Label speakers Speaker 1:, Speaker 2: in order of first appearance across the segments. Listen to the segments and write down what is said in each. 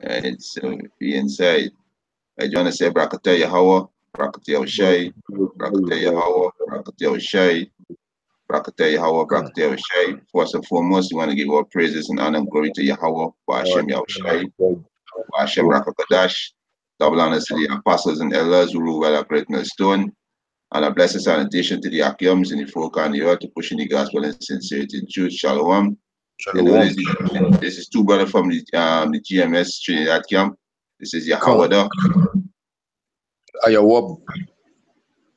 Speaker 1: Right, so be inside. I just want to say Brakata Yahweh, Brakata Yahushai, Brakata Yahweh, Brakata Yahushai, Brakata Yahweh,
Speaker 2: God.
Speaker 1: Brakata Yahushai. First and foremost, we want to give all praises and honor and glory to Yahweh, Ba'ashem Yahushai, Ba'ashem Rakakadash. Double honors to the apostles and elders who rule well at Great Millstone. And a blessed salutation to the Akiums in the folk and the earth to pushing the gospel in sincerity and truth. Shalom. You know,
Speaker 2: Shalom.
Speaker 1: this is two brothers from the GMS Trinidad camp. This is
Speaker 2: Con.
Speaker 1: Yahweh.
Speaker 2: Ayawab.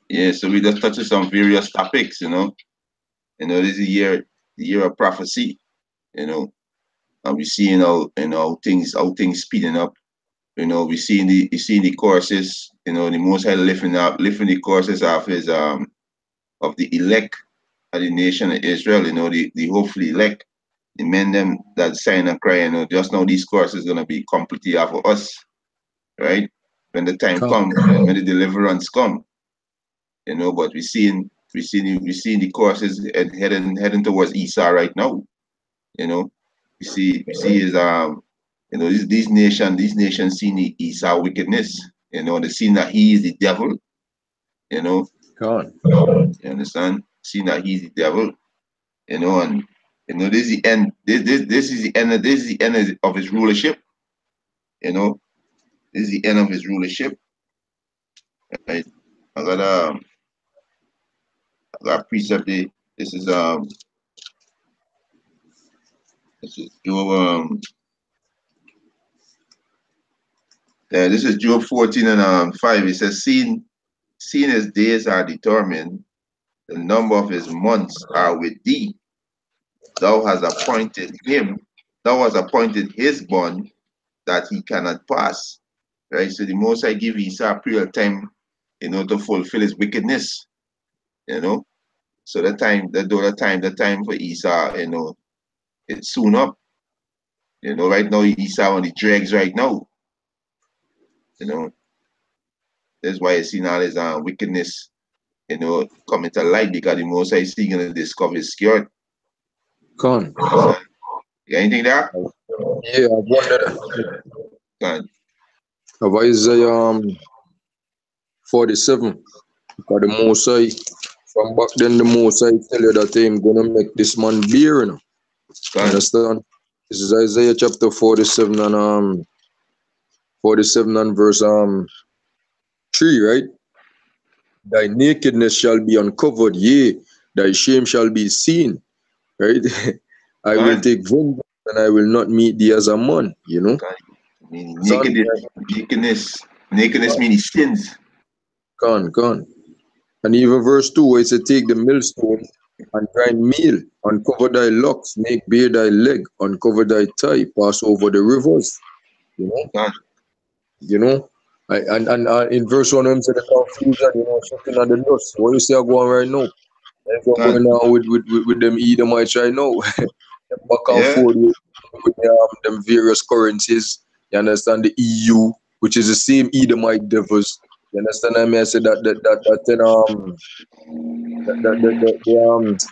Speaker 1: Yeah, so we just touched some various topics, you know. This is the year of prophecy, you know, and we see how things speeding up. We see the courses, the most high lifting the courses of his of the elect of the nation of Israel, the hopefully elect, the men them that sign and cry, just now these courses gonna be completely off of us, right? When the time
Speaker 2: Con.
Speaker 1: comes, when the deliverance come, but we seeing the courses and heading towards Esau right now. You know, we see is these nations seeing the Esau wickedness. They seeing that he is the devil. You know,
Speaker 2: Con.
Speaker 1: you understand? Seeing that he's the devil. And this is the end. This is the end. This is the end of his rulership. You know, this is the end of his rulership. Right? I got a precept. This is Job. This is Job 14 and 5. It says, "Seeing his days are determined, the number of his months are with thee. Thou hast appointed him. Thou hast appointed his bond that he cannot pass." Right. So the Most I give Esau a period of time, to fulfill his wickedness. You know. So the time for Esau, it's soon up. Right now Esau on the dregs right now. You know. That's why you see all his wickedness, coming to light because the Most I see gonna discover his skirt.
Speaker 2: Con.
Speaker 1: So, you got anything there?
Speaker 2: Yeah, I wondered.
Speaker 1: Go
Speaker 2: Of Isaiah 47. Because the Mosai, from back then, the Mosai tell you that I'm gonna make this man beer, You
Speaker 1: on.
Speaker 2: understand? This is Isaiah chapter 47 and 47 and verse 3, right? Thy nakedness shall be uncovered, yea, thy shame shall be seen, right? I
Speaker 1: Go
Speaker 2: will
Speaker 1: on.
Speaker 2: take vengeance and I will not meet thee as a man,
Speaker 1: Meaning
Speaker 2: Son,
Speaker 1: nakedness meaning sins.
Speaker 2: gone. And even verse 2, where it said, take the millstone and grind meal, uncover thy locks, make bare thy leg, uncover thy thigh, pass over the rivers. You know,
Speaker 1: Go on.
Speaker 2: you know. And in verse 1, him said the confusion, something on the dust. What you say are going right now? That's what's
Speaker 1: Go on.
Speaker 2: going on with them Edomites right now. Them back and
Speaker 1: Yeah.
Speaker 2: forth with them various currencies. You understand the EU, which is the same Edomite devils. You understand what I mean? I said that then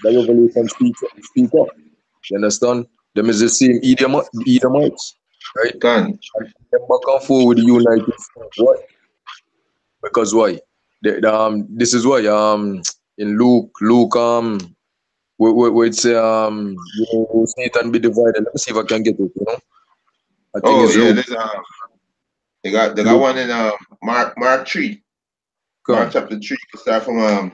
Speaker 2: the revelation speak up. You understand? Them is the same Edomites, right?
Speaker 1: Go on.
Speaker 2: And them back and forth with the United States. Why? Because why? This is why in Luke where it say Satan be divided. Let me see if I can get it. I think
Speaker 1: Oh
Speaker 2: it's
Speaker 1: yeah,
Speaker 2: Luke.
Speaker 1: there's they got
Speaker 2: Luke.
Speaker 1: one in Mark 3. Mark
Speaker 2: Come,
Speaker 1: chapter 3. Start from and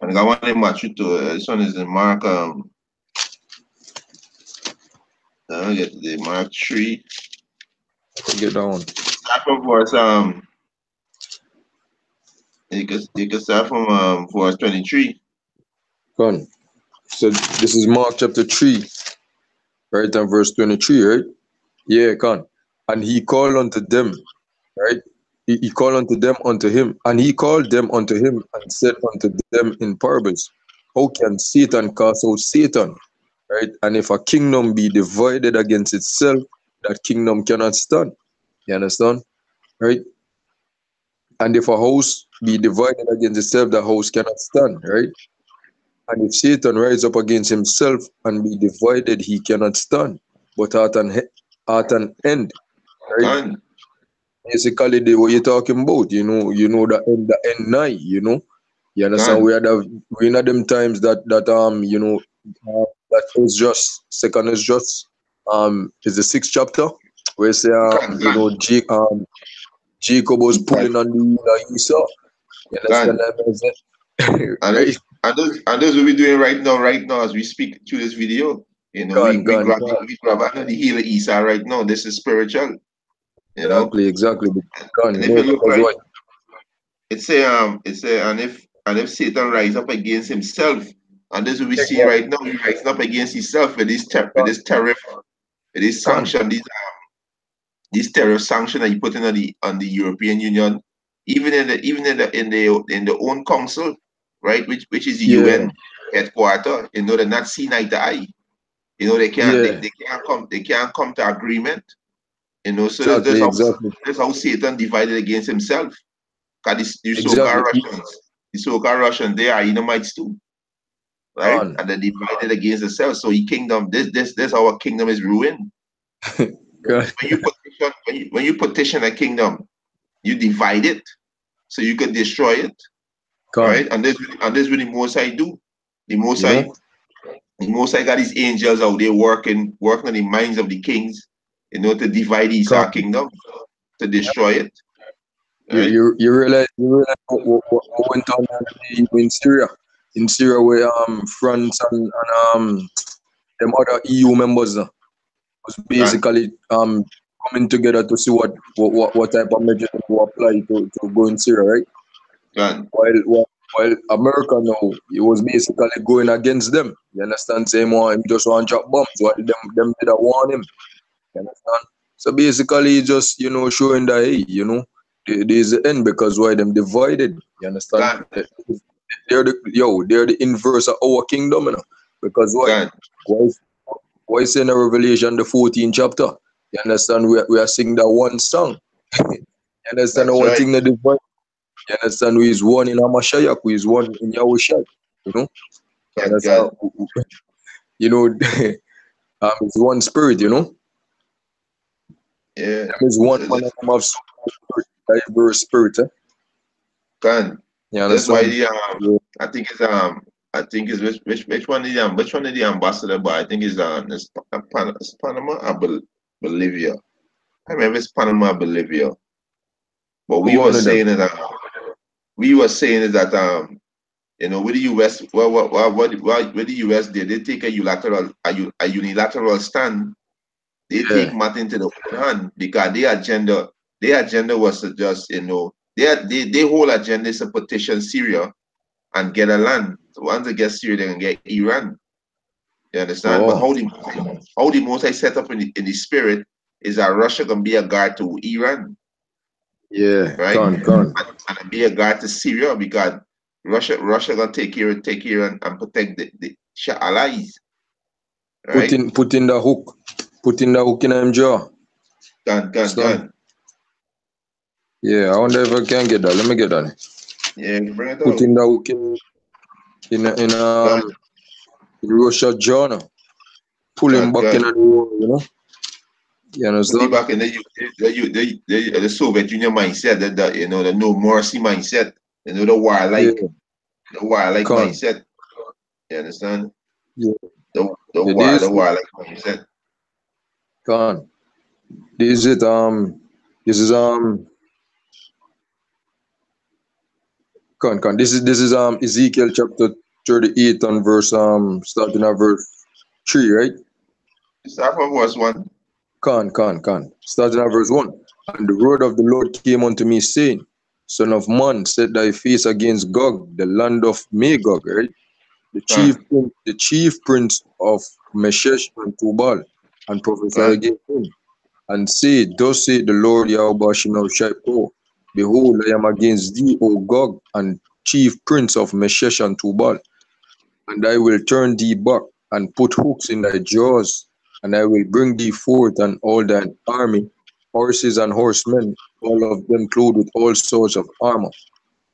Speaker 1: they got one in Mark 3 too. This one is in Mark get the Mark 3.
Speaker 2: get that one.
Speaker 1: Start from verse you can start from verse 23.
Speaker 2: Come. So this is Mark chapter 3, right, and verse 23, right? Yeah, come. And he called unto them, right? He called unto them unto him, and he called them unto him and said unto them in parables, how can Satan cast out Satan? Right? And if a kingdom be divided against itself, that kingdom cannot stand. You understand? Right? And if a house be divided against itself, the house cannot stand, right? And if Satan rise up against himself and be divided, he cannot stand. But heart and at an end, right?
Speaker 1: Gone.
Speaker 2: Basically, what you're talking about, the end nigh, You understand?
Speaker 1: Gone.
Speaker 2: We in them times that is just second is just is the sixth chapter where say
Speaker 1: Gone. Gone.
Speaker 2: Jacob was pulling on the Esau. You understand
Speaker 1: Gone.
Speaker 2: that I'm saying?
Speaker 1: And
Speaker 2: Right?
Speaker 1: those what we're doing right now as we speak through this video.
Speaker 2: Gone,
Speaker 1: We
Speaker 2: gone,
Speaker 1: grab
Speaker 2: gone.
Speaker 1: we grab under the heel of Esau right now. This is spiritual, you know.
Speaker 2: Exactly. Gone,
Speaker 1: And if you look
Speaker 2: because
Speaker 1: right,
Speaker 2: what?
Speaker 1: it's a and if Satan rise up against himself, and this is what we see right now, he rising up against himself with this tariff, with this
Speaker 2: Gone,
Speaker 1: sanction, these tariff sanction that he put in on the European Union, even in the own council, right, which is the
Speaker 2: yeah,
Speaker 1: UN headquarter. They're not seeing eye to eye.
Speaker 2: yeah,
Speaker 1: They can't come to agreement. So
Speaker 2: exactly.
Speaker 1: that's how Satan divided against himself. Because
Speaker 2: Exactly.
Speaker 1: the so-called Russians, they are Edomites too, right?
Speaker 2: Gone,
Speaker 1: And they're divided against themselves. So he kingdom, this our kingdom is ruined.
Speaker 2: gone,
Speaker 1: When you petition a kingdom, you divide it so you can destroy it,
Speaker 2: gone.
Speaker 1: right? And this what the Most High do. The Most
Speaker 2: You
Speaker 1: High,
Speaker 2: know?
Speaker 1: the Most High got his angels out there working on the minds of the kings, to divide Esau
Speaker 2: Gone.
Speaker 1: kingdom, to destroy it,
Speaker 2: You
Speaker 1: right?
Speaker 2: you, you realize what went on in Syria? In Syria where France and them other EU members was
Speaker 1: And
Speaker 2: basically coming together to see what type of measures to apply to go in Syria, right?
Speaker 1: and
Speaker 2: While America now it was basically going against them. You understand? Saying more him just want to drop bombs while them did warn him. You understand? So basically just showing that hey, there's the end because why them divided. You understand?
Speaker 1: and
Speaker 2: They're the inverse of our kingdom, Because why?
Speaker 1: and
Speaker 2: Why why say in the Revelation the 14th chapter? You understand? We are singing that one song. You understand the
Speaker 1: that's
Speaker 2: one
Speaker 1: right.
Speaker 2: thing that divide? You understand who is one in Amashayak, who is one in Yahushua, you know? You understand?
Speaker 1: God,
Speaker 2: You know, it's one spirit,
Speaker 1: yeah.
Speaker 2: There is one
Speaker 1: So
Speaker 2: man of them have so much diverse spirit, eh?
Speaker 1: God,
Speaker 2: You
Speaker 1: that's why
Speaker 2: understand?
Speaker 1: the
Speaker 2: Yeah.
Speaker 1: I think it's which one is which one is the ambassador? But I think it's Panama or Bolivia. I remember it's Panama or Bolivia. But
Speaker 2: One of them.
Speaker 1: we were saying is that with the US, what the US did, they take a unilateral stand. They take
Speaker 2: Yeah.
Speaker 1: matter into the own hand because their agenda was to just their whole agenda is to petition Syria and get a land. So once they get Syria, they can get Iran. You understand? But
Speaker 2: Oh,
Speaker 1: how the Most High set up in the spirit is that Russia can be a guard to Iran,
Speaker 2: yeah.
Speaker 1: right?
Speaker 2: Con.
Speaker 1: And be a guard to Syria because Russia gonna take care and protect the Shah allies, right?
Speaker 2: Put in the hook. Put in the hook in them jaw. Understand?
Speaker 1: Gun.
Speaker 2: Yeah, I wonder if I can get that. Let me get that.
Speaker 1: Yeah, bring it
Speaker 2: Put
Speaker 1: out.
Speaker 2: in the hook
Speaker 1: Gun,
Speaker 2: in Russia jaw now. Pull him back in
Speaker 1: gun.
Speaker 2: the war, You
Speaker 1: Put it
Speaker 2: understand?
Speaker 1: back in the Soviet Union mindset, the no mercy mindset,
Speaker 2: Yeah,
Speaker 1: the warlike
Speaker 2: con.
Speaker 1: mindset. You understand?
Speaker 2: Yeah.
Speaker 1: The
Speaker 2: It is
Speaker 1: warlike mindset.
Speaker 2: con. This is this is con. This is Ezekiel chapter 38 and verse starting at verse 3, right?
Speaker 1: Start from verse 1.
Speaker 2: Con. Starting at verse 1. And the word of the Lord came unto me, saying, Son of man, set thy face against Gog, the land of Magog, right?
Speaker 1: Gun,
Speaker 2: The chief prince of Meshech and Tubal, and prophesy
Speaker 1: gun,
Speaker 2: against him, and say, Thus saith the Lord Yahweh Shemel Shaipo, Behold, I am against thee, O Gog, and chief prince of Meshech and Tubal, and I will turn thee back, and put hooks in thy jaws, and I will bring thee forth and all thine army, horses and horsemen, all of them clothed with all sorts of armor,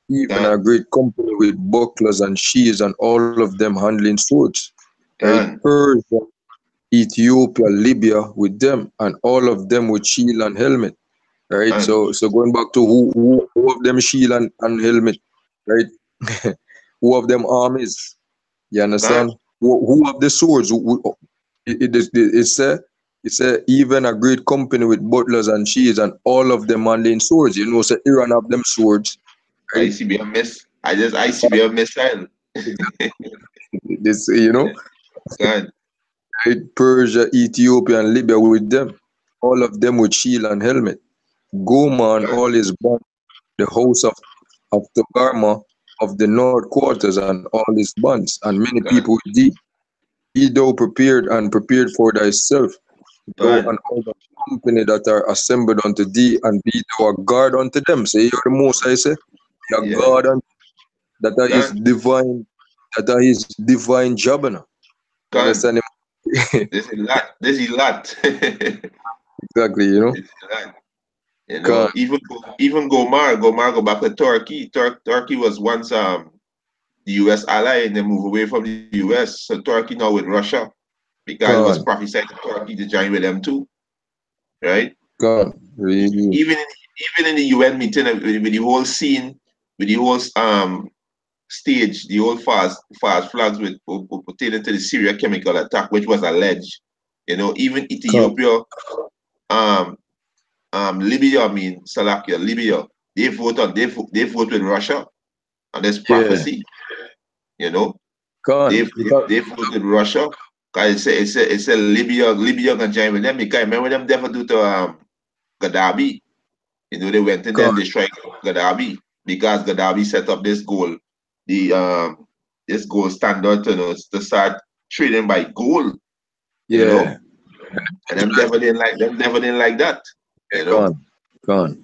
Speaker 2: even a
Speaker 1: gun,
Speaker 2: great company with bucklers and shields, and all of them handling swords. Right?
Speaker 1: gun,
Speaker 2: Persia Ethiopia, Libya with them, and all of them with shield and helmet, right?
Speaker 1: And
Speaker 2: So going back to who of them shield and helmet, right? Who of them armies? You
Speaker 1: God,
Speaker 2: understand? Who have the swords? It's a even a great company with butlers and shields, and all of them handling swords. You know, so Iran have them swords, right?
Speaker 1: ICBM miss. I just ICBM missile.
Speaker 2: This, you know,
Speaker 1: God,
Speaker 2: right? Persia, Ethiopia, and Libya with them, all of them with shield and helmet. Goma and
Speaker 1: God,
Speaker 2: all his band, the house of Togarma of the north quarters and all his bands, and many people
Speaker 1: God,
Speaker 2: with thee. Be thou prepared and prepared for thyself, thou
Speaker 1: God,
Speaker 2: and all the company that are assembled unto thee, and be thou a guard unto them. Say, you're the most, I say, be a
Speaker 1: yeah,
Speaker 2: guard unto that are his
Speaker 1: God,
Speaker 2: divine, that are his divine job. You
Speaker 1: God.
Speaker 2: understand him?
Speaker 1: This is lot. This is lot.
Speaker 2: Exactly, you know?
Speaker 1: This is lot. You
Speaker 2: God,
Speaker 1: know, even Gomar go back to Turkey. Turkey was once the U.S. ally, and they move away from the U.S. So Turkey now with Russia because it was
Speaker 2: God,
Speaker 1: prophesied to Turkey to join with them too, right?
Speaker 2: God, really,
Speaker 1: Even in, even in the UN meeting with the whole scene, with the whole stage, the whole fast flags with pertaining to the Syria chemical attack, which was alleged. You know, even
Speaker 2: God,
Speaker 1: Ethiopia, um, Libya, I mean Salakia, Libya, they vote with Russia on this
Speaker 2: yeah,
Speaker 1: prophecy. You know,
Speaker 2: God,
Speaker 1: they vote with Russia. Cause it's a Libya can join with them because remember them never do to Gaddafi. You know, they went in there
Speaker 2: God,
Speaker 1: and destroyed Gaddafi because Gaddafi set up this goal, the this gold standard to, to start trading by gold, you know.
Speaker 2: yeah,
Speaker 1: And them never didn't like that, you know.
Speaker 2: God, God,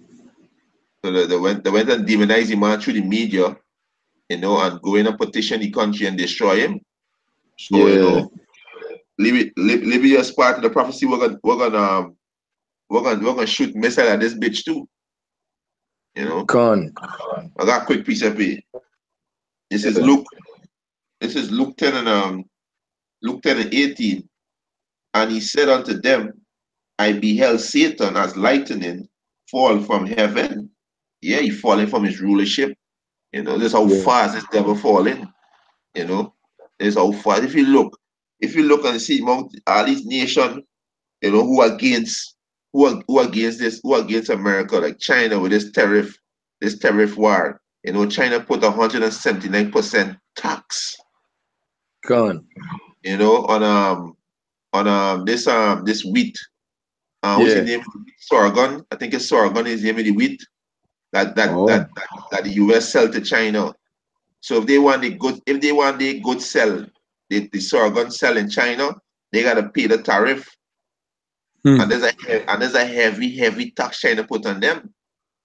Speaker 1: So they went and demonized the man through the media, you know, and go in and petition the country and destroy him. So, you
Speaker 2: yeah,
Speaker 1: know, Libya is part of the prophecy. We're gonna shoot missile at this bitch too, you know.
Speaker 2: God,
Speaker 1: I got a quick piece of it. This is
Speaker 2: yeah,
Speaker 1: Luke. This is Luke 10 and Luke 10 and 18. And he said unto them, I beheld Satan as lightning fall from heaven. Yeah, he falling from his rulership. You know, this is how
Speaker 2: yeah,
Speaker 1: fast this devil falling. You know, this is how fast. If you look and see among all these nations, you know, who against America, like China with this tariff war. You know, China put 179% tax,
Speaker 2: God,
Speaker 1: you know, on this wheat. What's the
Speaker 2: yeah,
Speaker 1: name? Sorghum. I think it's sorghum is the name of the wheat that that
Speaker 2: oh,
Speaker 1: that that, that the US sell to China. So if they want the good sell, the sorghum sell in China, they gotta pay the tariff. And
Speaker 2: hmm.
Speaker 1: there's a heavy tax China put on them.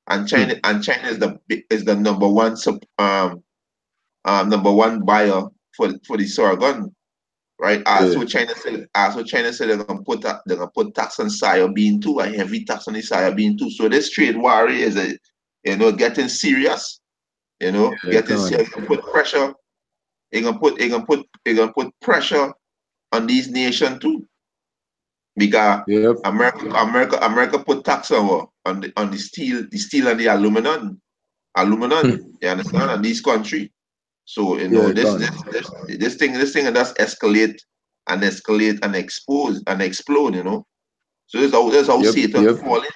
Speaker 1: And
Speaker 2: Hmm.
Speaker 1: China is the number one buyer for the sorghum. Right?
Speaker 2: Yeah,
Speaker 1: Also China said they're gonna put tax on soya bean too, a heavy tax on the soya bean too. So this trade war is getting serious.
Speaker 2: yeah,
Speaker 1: Getting
Speaker 2: God,
Speaker 1: serious. Put pressure. It gonna put pressure on these nations too, because
Speaker 2: yep,
Speaker 1: America put tax on the steel and the aluminum.
Speaker 2: hmm.
Speaker 1: You understand? And these countries. So
Speaker 2: Yeah,
Speaker 1: this
Speaker 2: God,
Speaker 1: this this thing and just escalate and expose and explode. So this how
Speaker 2: yep,
Speaker 1: Satan
Speaker 2: yep,
Speaker 1: falling.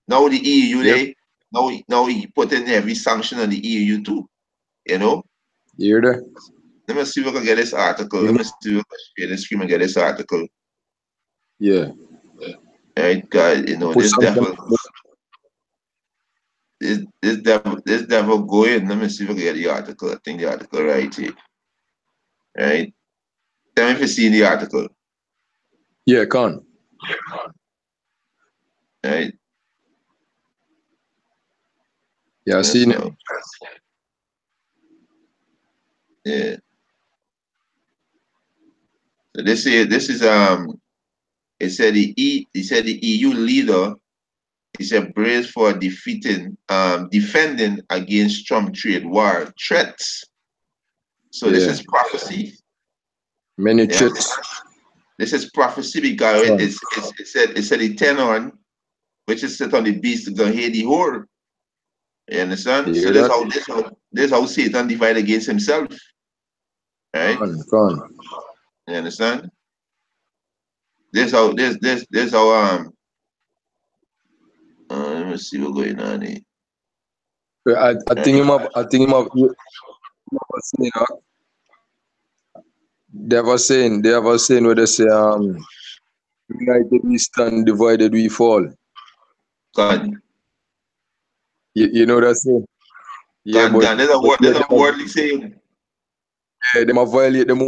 Speaker 1: Now the EU
Speaker 2: yep.
Speaker 1: now he put in heavy sanction on the EU too. You know.
Speaker 2: You hear that?
Speaker 1: Let me see if I can get this article. Let
Speaker 2: You
Speaker 1: me
Speaker 2: know?
Speaker 1: see if I can share the screen and get this article.
Speaker 2: Yeah,
Speaker 1: Right, guys.
Speaker 2: put something.
Speaker 1: This devil go in. Let me see if I can get the article. I think the article right here. Right. Tell me if you see the article.
Speaker 2: Yeah, con.
Speaker 1: Right.
Speaker 2: Yeah, I
Speaker 1: Yes,
Speaker 2: seen it.
Speaker 1: no. Yeah. So this is he said the EU leader, he said, brace for defending against Trump trade war threats. So this
Speaker 2: Yeah,
Speaker 1: is prophecy.
Speaker 2: many
Speaker 1: Yeah.
Speaker 2: threats.
Speaker 1: This is prophecy because
Speaker 2: Con.
Speaker 1: it said the 10 horn, which is set on the beast, gonna hear the whole. You understand?
Speaker 2: You
Speaker 1: So
Speaker 2: hear
Speaker 1: this
Speaker 2: that?
Speaker 1: how Satan divide against himself. Right?
Speaker 2: Con.
Speaker 1: You understand? This how let me see what's going on here.
Speaker 2: I think him have you ever seen they ever saying where they say united we stand, divided we fall.
Speaker 1: God,
Speaker 2: You know that saying? Yeah,
Speaker 1: God, there's a worldly saying.
Speaker 2: them have violate them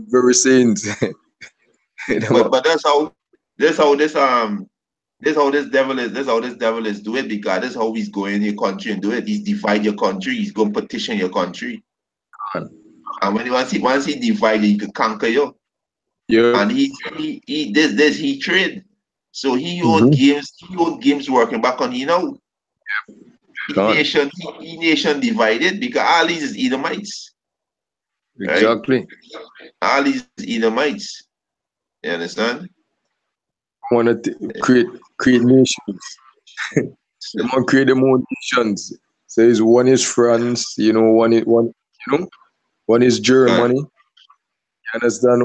Speaker 2: very sayings.
Speaker 1: But that's how this devil is. This how this devil is do it because this how he's going in your country and do it. He's divide your country. He's going to petition your country. And when once he divide you, he can conquer you.
Speaker 2: Yeah.
Speaker 1: And he trade. So he own games working back on He nation divided because all these is Edomites.
Speaker 2: Exactly.
Speaker 1: Right? All these Edomites. You understand?
Speaker 2: Want to create nations. They want to create their own nations. So one is France, one is Germany. You understand?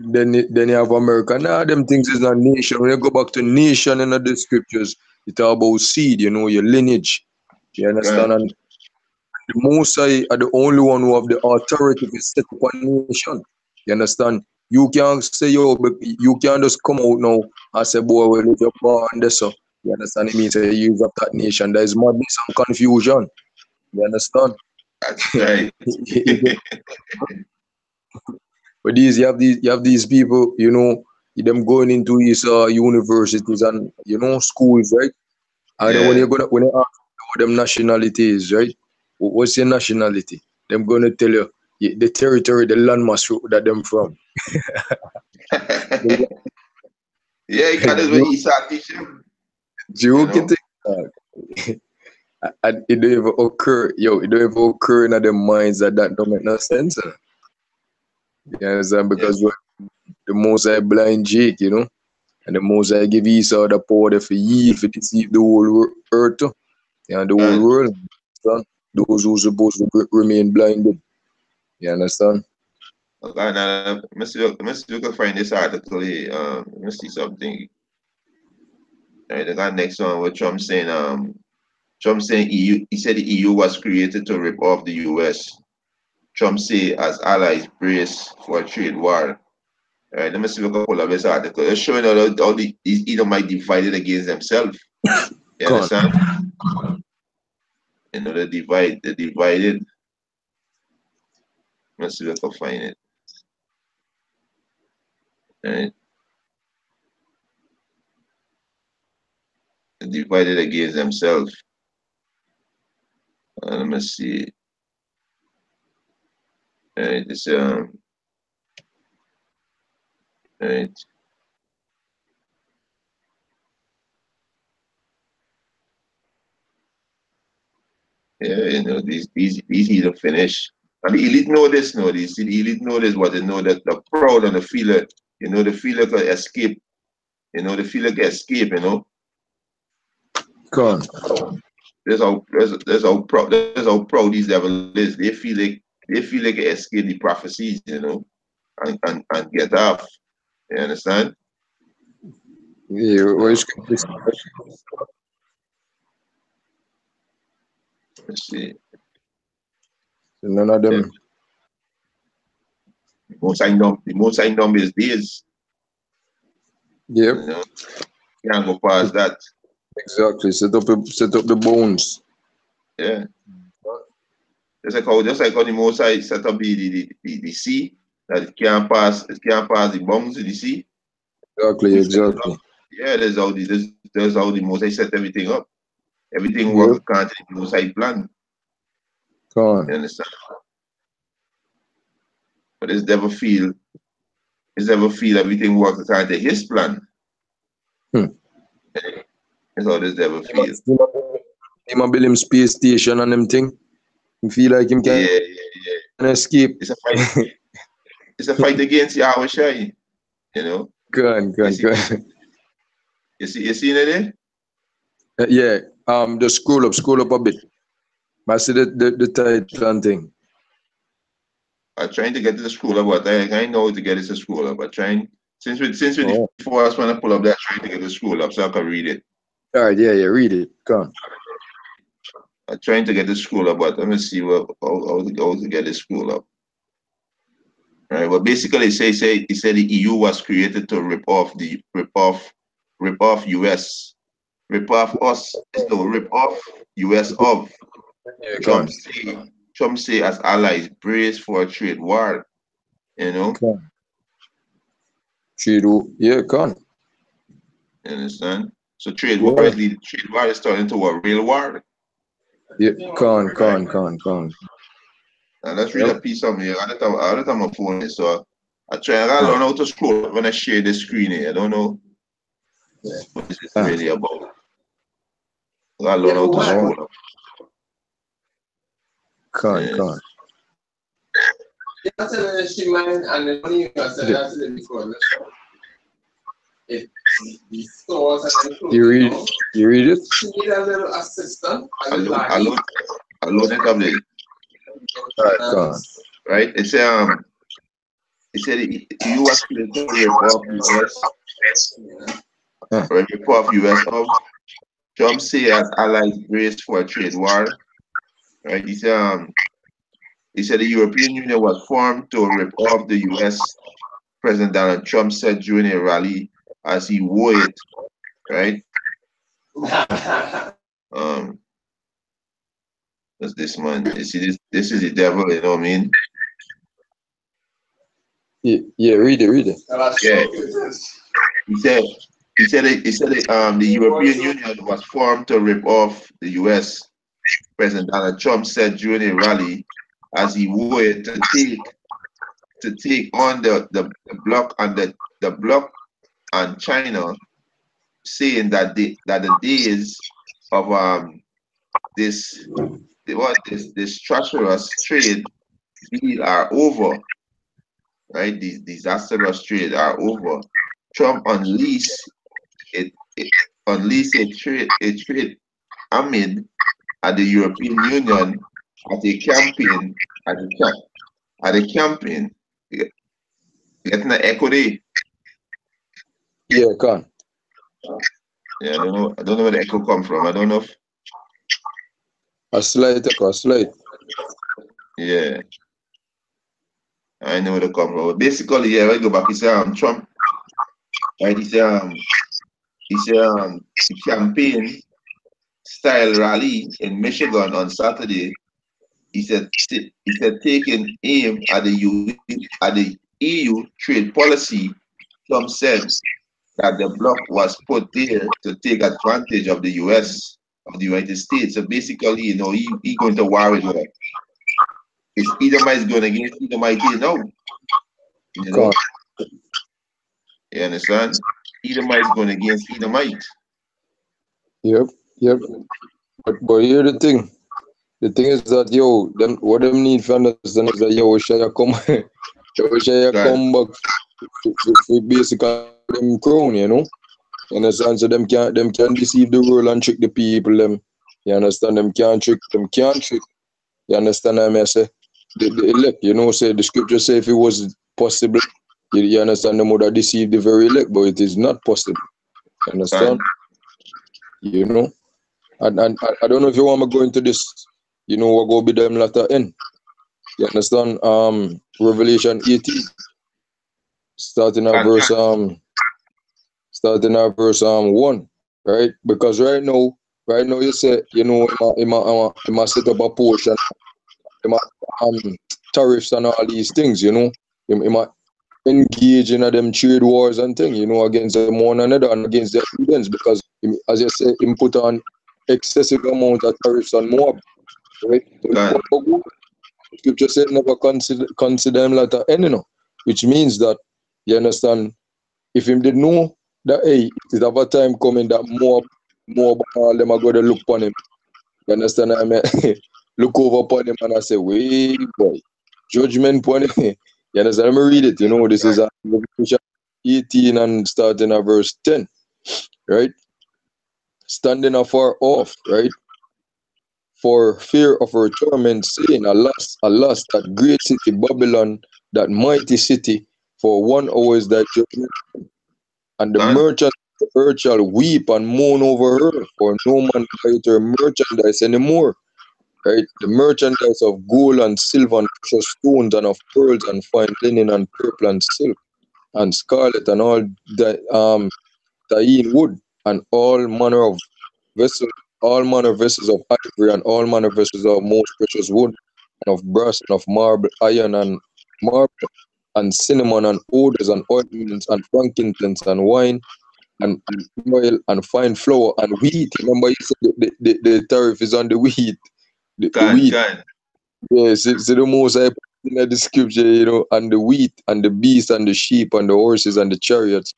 Speaker 2: Then you have America. Nah, them things is not nation. When you go back to nation in the scriptures, it's all about seed, your lineage. You understand? And the Mosai are the only one who have the authority to set up a nation. You understand? You can't say, you can't just come out now and say, boy, well, if you're born there, so. You understand? It means you use up that nation. There is madness and confusion. You understand?
Speaker 1: That's right.
Speaker 2: But you have these people, them going into these universities and schools, right? And then when you ask what them nationalities, right? What's your nationality? Them gonna tell you the territory, the landmass that them from.
Speaker 1: Yeah, because that's what Esau teach him.
Speaker 2: Joking thing. And it don't even occur, it don't even occur in their minds that don't make no sense. You understand? Because the Mosai blind Jake, and the Mosai give Esau the power for ye to deceive the whole earth, and the whole world. Understand? Those who supposed to remain blinded. You understand?
Speaker 1: Okay, now let me see if we can find this article here. Let me see something. All right, the next one where Trump saying EU, he said the EU was created to rip off the US. Trump say as allies brace for a trade war. All right, let me see if we can pull up this article. It's showing all these Edomite divided against themselves. You understand? They divided. Let's see if I can find it. All right. They're divided against themselves. Let me see. All right, this all right. Yeah, these either finish. And the elite know this, the elite know this, but they know that the proud and the feeler, the feeler can escape, the feeler can escape,
Speaker 2: Come
Speaker 1: on. That's how proud these devil is. They feel like they can escape the prophecies, and get off. You understand?
Speaker 2: Yeah,
Speaker 1: Let's see.
Speaker 2: None of them.
Speaker 1: The most I know is this.
Speaker 2: Yep.
Speaker 1: Can't go past that.
Speaker 2: Exactly. Set up the bones.
Speaker 1: Yeah. Just like how the most I set up the sea, that it can't pass the bounds of the sea.
Speaker 2: Exactly.
Speaker 1: Yeah, there's how the most I set everything up. Everything works according to the most I plan.
Speaker 2: Come on.
Speaker 1: You understand? But this devil feel everything works according to his plan. That's how this devil feel.
Speaker 2: He might build him space station and them thing. He feel like him can escape.
Speaker 1: It's a fight. It's a fight against Yahweh Shai. You know?
Speaker 2: Go on.
Speaker 1: You see it there?
Speaker 2: Yeah. Just scroll up a bit. I see the title and thing.
Speaker 1: I'm trying to get to the scroll up, but I know to get it to scroll up. I'm trying since we before I was trying to pull up that, trying to get the scroll up so I can read it.
Speaker 2: All right, yeah, read it. Come on.
Speaker 1: I'm trying to get the scroll up, but let me see how to get the scroll up. Right. Well, basically, he said the EU was created to rip off US, rip off us. So rip off US of.
Speaker 2: Yeah,
Speaker 1: Trump say as allies brace for a trade war. You know.
Speaker 2: Trade war. Yeah, come on.
Speaker 1: You understand? So trade war is turning into a real war.
Speaker 2: Yeah, come on.
Speaker 1: Now let's read a piece of me. I don't have my phone, so I gotta learn how to scroll when I share the screen here. I don't know what this is really about. I gotta learn how to scroll up.
Speaker 2: Come on. You read it?
Speaker 1: I load it up there. Right? It said the EU was created to rip off US of. Trump say as allies brace for a trade war. Right? He said the European Union was formed to rip off the US. President Donald Trump said during a rally as he wore it, right? What's this man? You see this is the devil, you know what I mean?
Speaker 2: Yeah, read it.
Speaker 1: Yeah. He said the European Union was formed to rip off the US. President Donald Trump said during a rally as he wore it to take on the bloc and the bloc and China, saying that the days of this treacherous trade deal are over, right? These disastrous trade are over. Trump unleashed a trade amid at the European Union at a campaign Getting an echo there.
Speaker 2: Yeah, come on.
Speaker 1: Yeah, I don't know where the echo come from. I don't know if
Speaker 2: a slight echo.
Speaker 1: Yeah. I know where they come from. But basically, yeah, we go back. He said Trump, right? He said the campaign style rally in Michigan on Saturday. He said taking aim at the EU trade policy. Trump said that the bloc was put there to take advantage of the US, of the United States. So basically, you know, he going to war with her. It's Edomite going against Edomite here now. You know? You understand? Edomite is going against Edomite.
Speaker 2: Yep. But here the thing. The thing is that what them need to understand is that Shia come back to basically them crown, you know. You understand? So them can deceive the world and trick the people. Them, you understand? Them can't trick. You understand what I say? The elect, you know, say the scripture say if it was possible, you understand, them would have deceived the very elect, but it is not possible. You understand? You know? And I don't know if you want me to go into this, you know, what go be them latter end. You understand? Revelation 18. Starting at verse 1, right? Because right now you say, you know, I must set up a portion, tariffs and all these things, you know. I might engage in them trade wars and things, you know, against them one another and against their students, because as you say, him put on excessive amount of tariffs on more, right? Scripture said never consider him like an enemy, which means that, you understand, if him did know that, hey, it is have a time coming that more all them are going to look upon him. You understand what I mean? Look over upon him and I say, wait, boy, judgment upon him. You understand? Let me read it. You know, this is a revelation. 18 and starting at verse 10, right? Standing afar off, right? For fear of her torment, saying, alas, that great city Babylon, that mighty city, for 1 hour is thy judgment. And the
Speaker 1: Done.
Speaker 2: merchant of the earth shall weep and mourn over her, for no man buyeth her merchandise anymore. Right? The merchandise of gold and silver and precious stones and of pearls and fine linen and purple and silk and scarlet and all dying wood and all manner of vessels of ivory and all manner of vessels of most precious wood and of brass and of marble, iron and marble and cinnamon and odors and ointments and frankincense and wine and oil and fine flour and wheat. Remember, you said the tariff is on the wheat. The wheat.
Speaker 1: Can.
Speaker 2: Yes, it's the most I put in the scripture, and the wheat and the beasts and the sheep and the horses and the chariots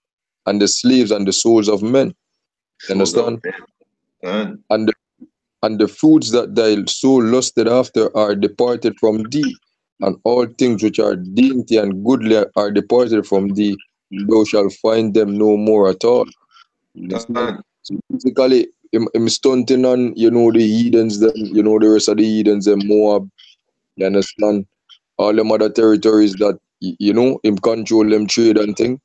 Speaker 2: and the slaves and the souls of men. You understand?
Speaker 1: Can.
Speaker 2: And the fruits that thy soul lusted after are departed from thee, and all things which are dainty and goodly are departed from thee. Thou shalt find them no more at all. You understand? So basically, I'm stunting on, the heathens, them, the rest of the heathens, them Moab. You understand? All them other territories that, him control them trade and thing.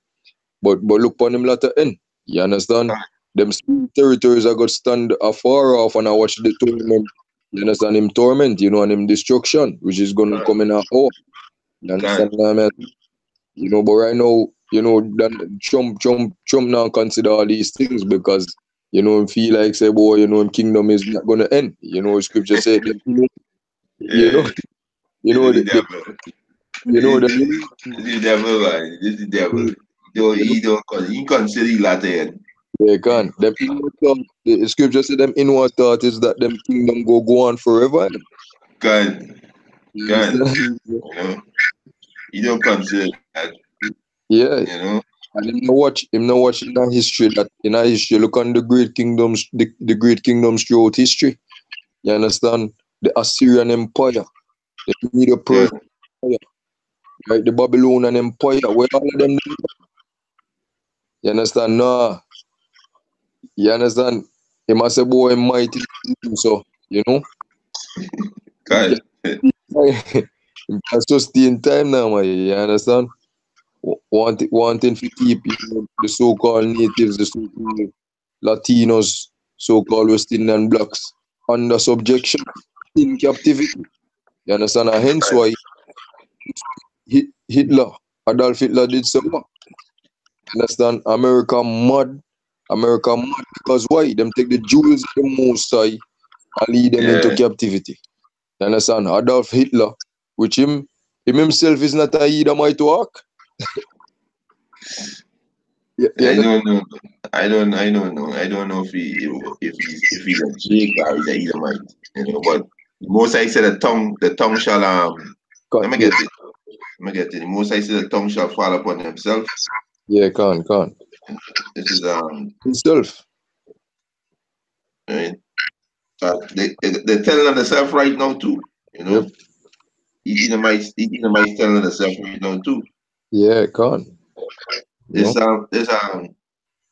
Speaker 2: But look upon him latter end. You understand? Them territories are got stand afar off and I watch the torment. You understand? Him torment, and him destruction, which is gonna come in our hour. You understand what I mean? But right now, then Trump now consider all these things because him feel like say, boy, him kingdom is not gonna end. Scripture said that,
Speaker 1: the devil. The devil, man. This is the devil. He consider later.
Speaker 2: They can. The scripture said them inward thought is that them kingdom go on forever.
Speaker 1: Can. You don't consider that.
Speaker 2: Yeah. And him no watch in our history that in our history, look on the great kingdoms, the great kingdoms throughout history. You understand? The Assyrian Empire, the Medo Persian Empire, right? The Babylonian Empire, where all of them. You understand? No. You understand? He must say, boy, mighty, so,
Speaker 1: God.
Speaker 2: That's just in time now, man. You understand? Wanting to keep the so-called natives, the so-called Latinos, so-called West Indian blacks under subjection, in captivity. You understand? And hence why Adolf Hitler did so much. Understand? America mad because why? Them take the jewels of the Most High and lead them into captivity. You understand? Adolf Hitler, which him himself is not a Edomite walk.
Speaker 1: I don't know. I don't know. I don't know if he's a Jake or he's a Edomite. But Most I said the tongue shall let me get it. The Most I said the tongue shall fall upon himself.
Speaker 2: Yeah, can't.
Speaker 1: This is
Speaker 2: himself.
Speaker 1: Right. They're telling on themselves right now too.
Speaker 2: Yep.
Speaker 1: Edomites telling on themselves right now too.
Speaker 2: Yeah, can't.
Speaker 1: There's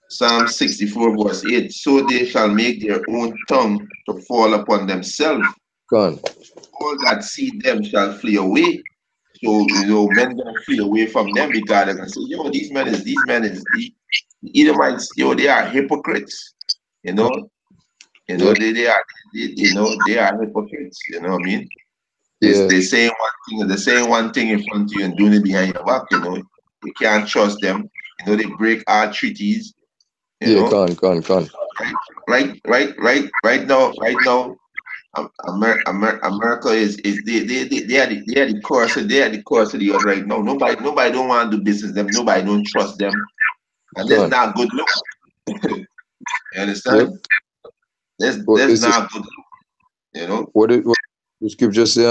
Speaker 1: Psalm 64 verse 8. So they shall make their own tongue to fall upon themselves.
Speaker 2: Can't.
Speaker 1: All that see them shall flee away. So men gonna flee away from them because they're gonna say, these men is the Edomites, they are hypocrites. They are hypocrites, you know what I mean? They saying one thing in front of you and doing it behind your back, You can't trust them. They break our treaties.
Speaker 2: Can't.
Speaker 1: Right now, America is they are the course of the earth right now. Nobody don't want to do business with them. Nobody don't trust them, and that's not good look. You understand? That's not good look.
Speaker 2: What the scripture say?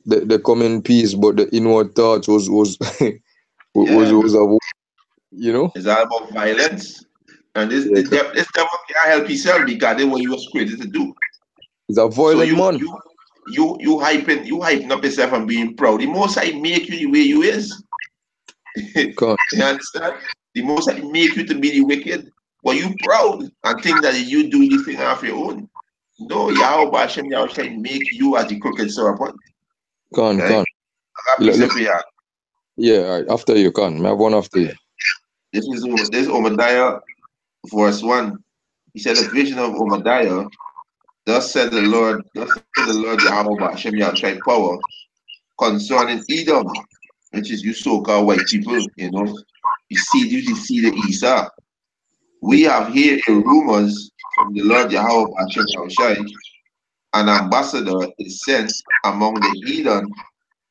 Speaker 2: The common peace, but the inward thoughts was It's
Speaker 1: all about violence, and this devil can't help himself because that's what he was created to do.
Speaker 2: It's a violent man.
Speaker 1: You hyping up yourself and being proud. The Most High make you the way you is. You understand? The Most High make you to be the wicked. But you proud and think that you do this thing off your own. No, Yahweh Hashem Yahushai make you as the crooked serpent.
Speaker 2: Con.
Speaker 1: Right?
Speaker 2: Yeah, all right. After you, Con. I have one after you.
Speaker 1: This is Obadiah, verse 1. He said, the vision of Obadiah, thus said the Lord Yahweh Hashem Yahushai power concerning Edom, which is you so-called white people, you know. You see the Esau. We have here rumors from the Lord Yahweh Hashem Yahushai. An ambassador is sent among the heathen.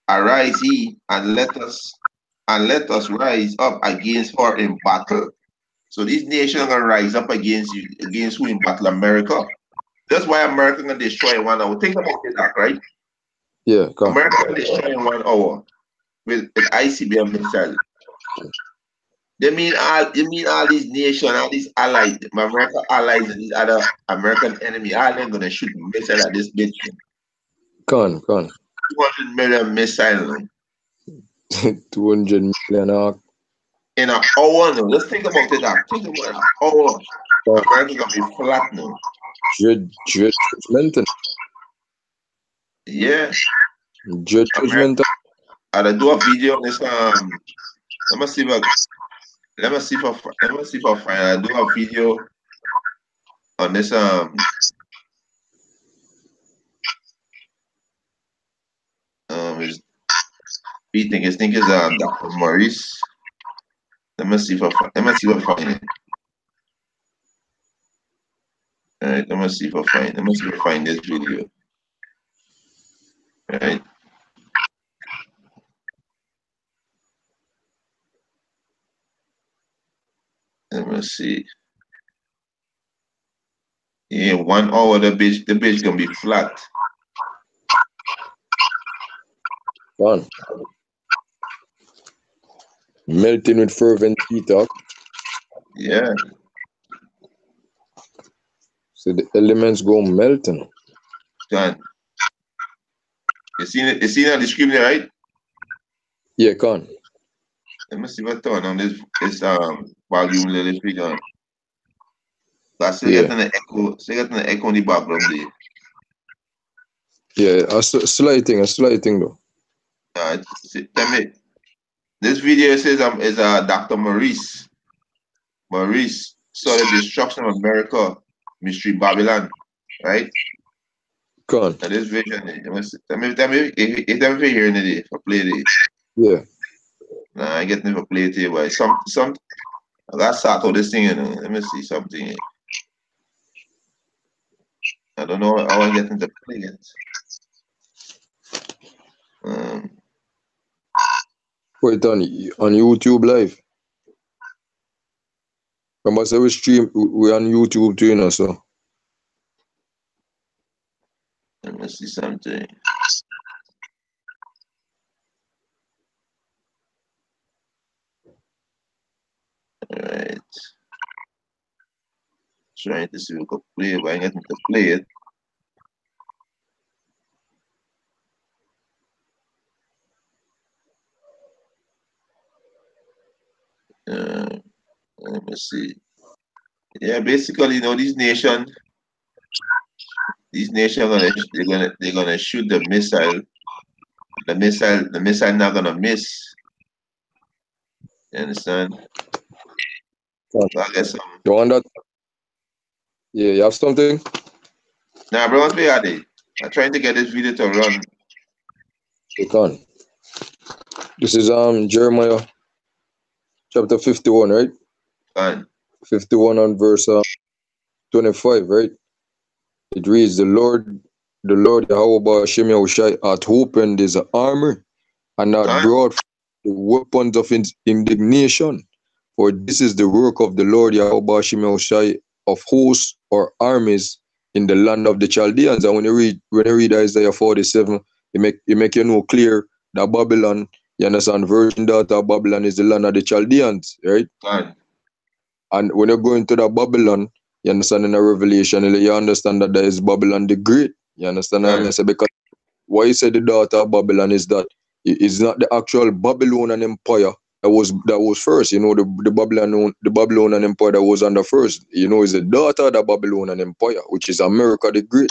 Speaker 1: Arise ye and let us rise up against her in battle. So these nations are gonna rise up against you, against who in battle? America. That's why America gonna destroy in 1 hour. Think about that, right?
Speaker 2: Yeah, come.
Speaker 1: America gonna destroy in 1 hour with ICBM missile. They mean all these nations, all these allies, American allies and these other American enemy, all them gonna shoot missile at this bitch.
Speaker 2: Con.
Speaker 1: 200 million missile.
Speaker 2: 200 million.
Speaker 1: In an hour now. Let's think about it. Think about an hour. America gonna be flat now.
Speaker 2: Judgment.
Speaker 1: Yeah.
Speaker 2: Judgment.
Speaker 1: I'll do a video on this. Let me see if I find. I'll do a video on this. His thing is Dr. Maurice. Let me see if I find it. All right, let me see if I find this video. All right. Let me see. Yeah, 1 hour the bitch gonna be flat.
Speaker 2: Con. Melting with fervent heat up.
Speaker 1: Yeah.
Speaker 2: So the elements go melting.
Speaker 1: Done. You seen it? You seen on the screen there, right?
Speaker 2: Yeah, Con.
Speaker 1: Let me see what turn on this volume little bit on. But still getting the echo in the background there.
Speaker 2: Yeah, a slight thing though.
Speaker 1: Tell me, this video says is Dr. Maurice. Maurice saw the destruction of America, Mystery Babylon, right?
Speaker 2: Con.
Speaker 1: And this vision, tell me if you're hearing it, if I play it.
Speaker 2: Yeah.
Speaker 1: Nah, I get never play it here, but some I got start all this thing, you know. Let me see something here. I don't know how I get into play it.
Speaker 2: Put it on YouTube live. Remember, say we stream, we're on YouTube too, you know, so.
Speaker 1: Let me see something. Alright. Trying to see if we can play it, but I ain't getting to play it. Let me see. Yeah, basically, you know, these nations they're gonna shoot the missile. The missile not gonna miss. You understand? I guess some.
Speaker 2: You want that? Yeah, you have something?
Speaker 1: Nah, bro, what we are they? I'm trying to get this video to run.
Speaker 2: You can. This is Jeremiah chapter 51, right?
Speaker 1: Fine.
Speaker 2: 51 on verse 25, right? It reads, the Lord Yahweh Hashem Yahushai hath opened his armor and hath brought the weapons of his indignation. For this is the work of the Lord Yahweh Hashem Yahushai of hosts or armies in the land of the Chaldeans. And when you read Isaiah 47, it make you know clear that Babylon, you understand, virgin daughter of Babylon is the land of the Chaldeans, right?
Speaker 1: Fine.
Speaker 2: And when you go into the Babylon, you understand in the Revelation, you understand that there is Babylon the Great. You understand what I say? Because why you say the daughter of Babylon is that it's not the actual Babylonian empire, that was first. You know, the Babylonian Empire that was under first. You know, is the daughter of the Babylonian Empire, which is America the Great.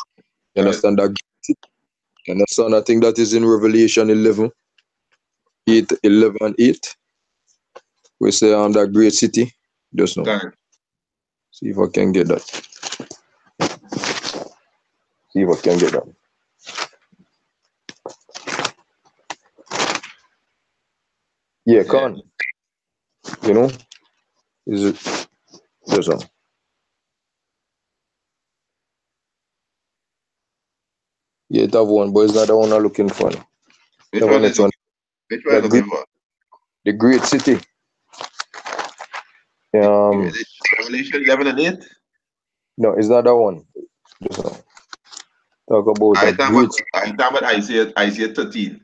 Speaker 2: You understand that? You understand? I think that is in Revelation 11, 8. We say that great city. Just now. See if I can get that. See if I can get that. Yeah, can. You know? Is it just now? Yeah, it have one, but it's not the one I'm looking for.
Speaker 1: Which one is Which one looking for?
Speaker 2: The great city.
Speaker 1: Revelation 11 and 8?
Speaker 2: No, it's not that one. Just now. Talk about
Speaker 1: I talk about Isaiah 13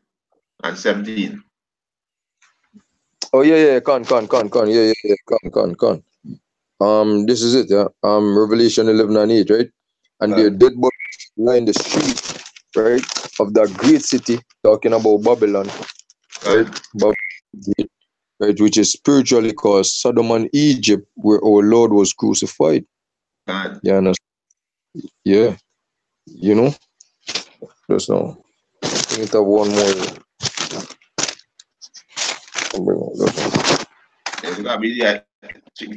Speaker 1: and 17.
Speaker 2: Oh yeah, con. Yeah, con. This is it, yeah. Revelation 11 and 8, right? And their dead bodies lie in the street, right, of that great city, talking about Babylon, right? Right, which is spiritually called Sodom and Egypt, where our Lord was crucified. Yeah, understand? Yeah, you know. Just now. We need to have one more.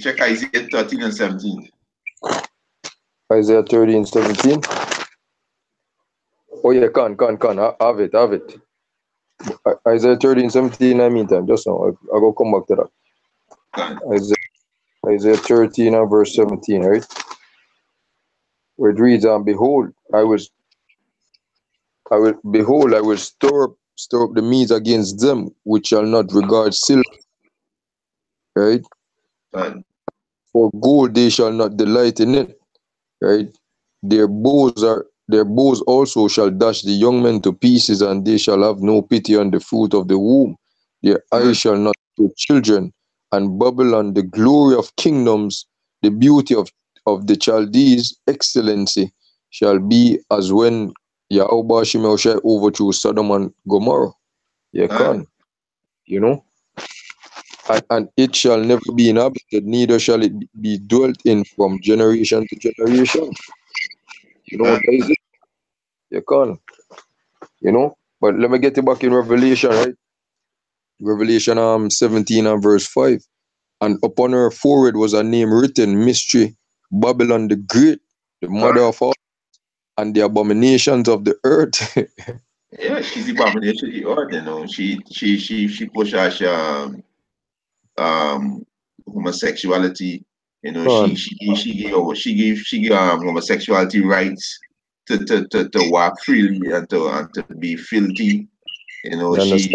Speaker 1: Check Isaiah 13 and 17.
Speaker 2: Isaiah 13, 17. Oh yeah, can. Have it. Isaiah 13, 17, I meantime, just now. I'll go come back to that. Isaiah 13 and verse 17, right? Where it reads, behold, I will stir up the Medes against them, which shall not regard silver. Right? For gold they shall not delight in it. Right? Their bows also shall dash the young men to pieces, and they shall have no pity on the fruit of the womb. Their eyes shall not see children, and Babylon, the glory of kingdoms, the beauty of the Chaldees, excellency, shall be as when Yahweh Shemel overthrew Sodom and Gomorrah. Yeah, can. You know? And it shall never be inhabited, neither shall it be dwelt in from generation to generation. You know what is it? You can. You know? But let me get you back in Revelation, right? Revelation 17 and verse 5. And upon her forehead was a name written, Mystery, Babylon the Great, the mother of all, and the abominations of the earth.
Speaker 1: Yeah, she's the abomination of the earth, you know. She pushes homosexuality. You know, she gave homosexuality rights to walk freely and to be filthy. You know, she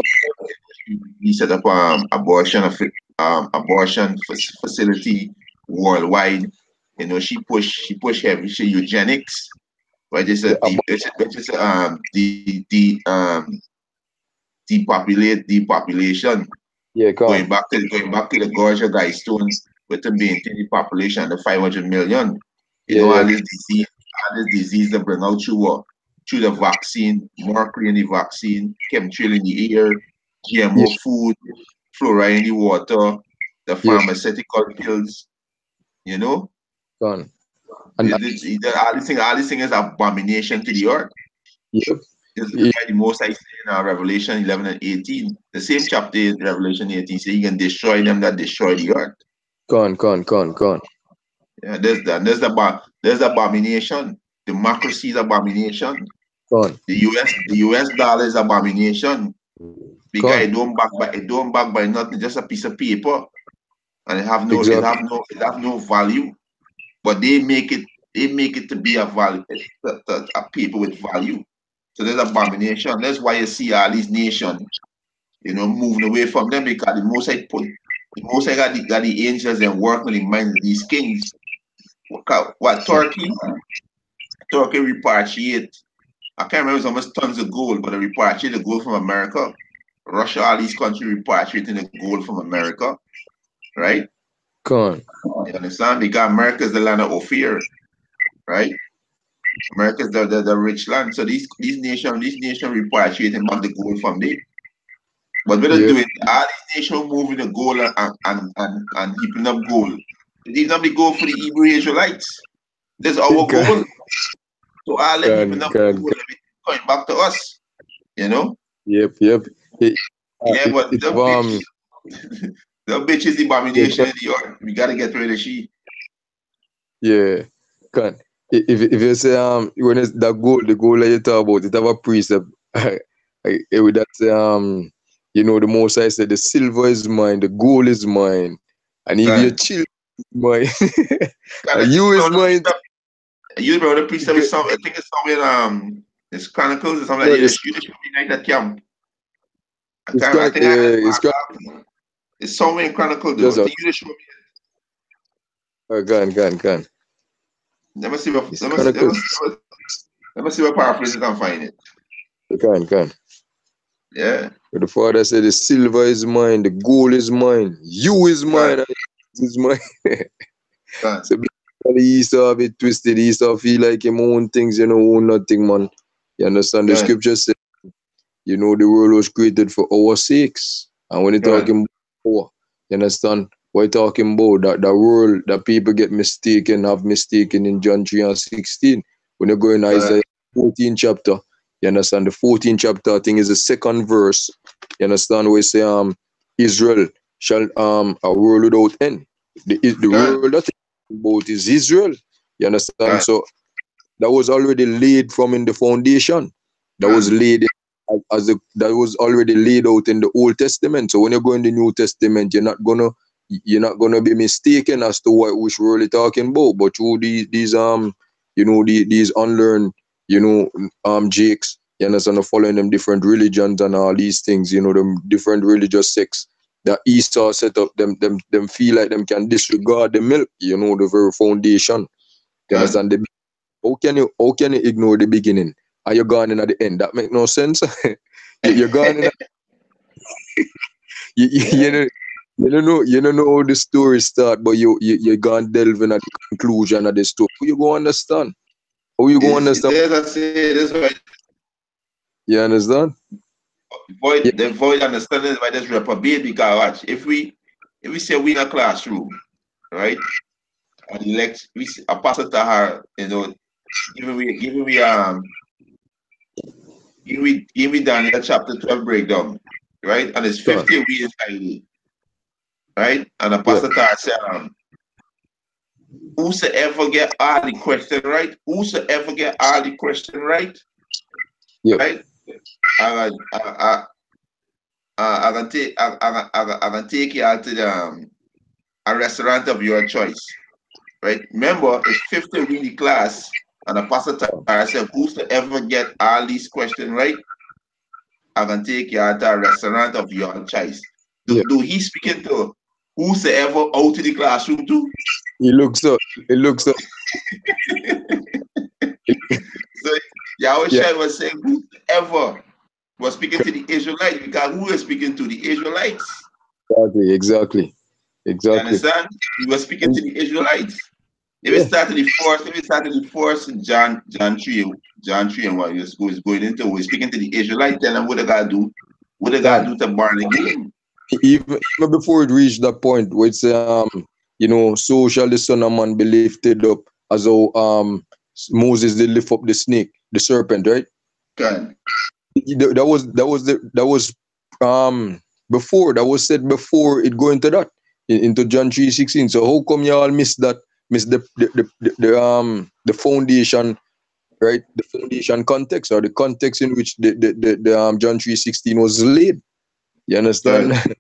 Speaker 1: set up abortion facility worldwide. You know, she pushed heavy eugenics, which is depopulation.
Speaker 2: Yeah,
Speaker 1: going back to the Gorge of Guidestone with them maintaining the population of 500 million. You know, all this disease that bring out through the vaccine, mercury in the vaccine, chemtrail in the air, GMO food, fluoride in the water, the pharmaceutical pills, you know.
Speaker 2: And
Speaker 1: all these things is abomination to the earth.
Speaker 2: Yep.
Speaker 1: The most I say in Revelation 11 and 18. The same chapter in Revelation 18 says you can destroy them that destroy the earth.
Speaker 2: Con.
Speaker 1: Yeah, there's the abomination. Democracy is abomination. The US dollar is abomination. Because it don't back by nothing, just a piece of paper. And it have no value. But they make it to be a value, a paper with value. So there's abomination. That's why you see all these nations, you know, moving away from them, because the most I got the angels and working in the minds of these kings. What Turkey repatriate, I can't remember, how much tons of gold, but they repatriate the gold from America. Russia, all these countries repatriating the gold from America, right? You understand? Because America is the land of Ophir, right? America is the rich land. So these nations repatriating back the gold from there. But we're not doing all these nations moving the goal and heaping up gold. These not the goal for the Hebrew Israelites. That's our goal. So all them heaping up gold, everything going back to us. You know?
Speaker 2: Yep.
Speaker 1: Yeah, but the bitch, the bitch is the abomination. We gotta get rid of she.
Speaker 2: Yeah. Can if you say when it's that goal, the goal that you talk about, it have a precept. It would that say you know, the most I said the silver is mine, the gold is mine, and if you chill, mine, you is mine.
Speaker 1: You remember the precept is somewhere? I think it's somewhere it's Chronicles or something like that. You should be like that camp. It's somewhere in Chronicles though. I think you just show me it.
Speaker 2: Go on.
Speaker 1: Let me see what paraphrase you can find it.
Speaker 2: Go on.
Speaker 1: Yeah.
Speaker 2: But the father said, the silver is mine, the gold is mine, you is mine, and is mine. So basically, Esau a bit twisted. Esau feel like him own things, you know, own nothing, man. You understand? The scripture says, you know, the world was created for our sakes. And when you're talking about, you understand? What you're talking about, that the world, that people get mistaken, have mistaken in John 3 and 16. When you go in Isaiah 14 chapter, you understand? The 14th chapter, I think, is the second verse. You understand? Where it say, Israel shall a world without end. The world that about is Israel. You understand? So that was already laid from in the foundation. That was laid that was already laid out in the Old Testament. So when you go in the New Testament, you're not gonna be mistaken as to which world you're talking about. But through these you know, these unlearned, you know, Jakes, you understand, following them different religions and all these things, you know, them different religious sects that Esau set up, them feel like them can disregard the milk, you know, the very foundation. You understand? How can you ignore the beginning? Are you gone in at the end? That make no sense. You're gone in. You don't know how the story start, but you gone delve in at the conclusion of the story. Who you go understand? How you go understand? You understand?
Speaker 1: The void understanding is why this reprobate, because watch, if we say we in a classroom, right? And a pastor to her, you know, give me Daniel chapter 12 breakdown, right? And it's 50 we inside it, right? And the pastor to her said, whosoever get all the question right, right? I can take you out to a restaurant of your choice, right? Remember, it's 50 in the class, and the pastor said, whosoever get all these questions right, I can take you out to a restaurant of your choice. Do he speaking to whosoever out of the classroom too?
Speaker 2: It looks up.
Speaker 1: So Yahushua was saying whoever was speaking to the Israelites, because who is speaking to the Israelites?
Speaker 2: Exactly.
Speaker 1: You understand? He was speaking to the Israelites. If it started the force in John 3 and 1, he was going into, we're speaking to the Israelites, tell them what they gotta do to born again.
Speaker 2: Even before it reached that point where it's you know, so shall the Son of Man be lifted up as though Moses did lift up the snake, the serpent, right?
Speaker 1: Okay.
Speaker 2: That was before, that was said before it go into that, into John 3:16. So how come you all miss the foundation, right? The foundation context, or the context in which the John 3:16 was laid. You understand? Okay.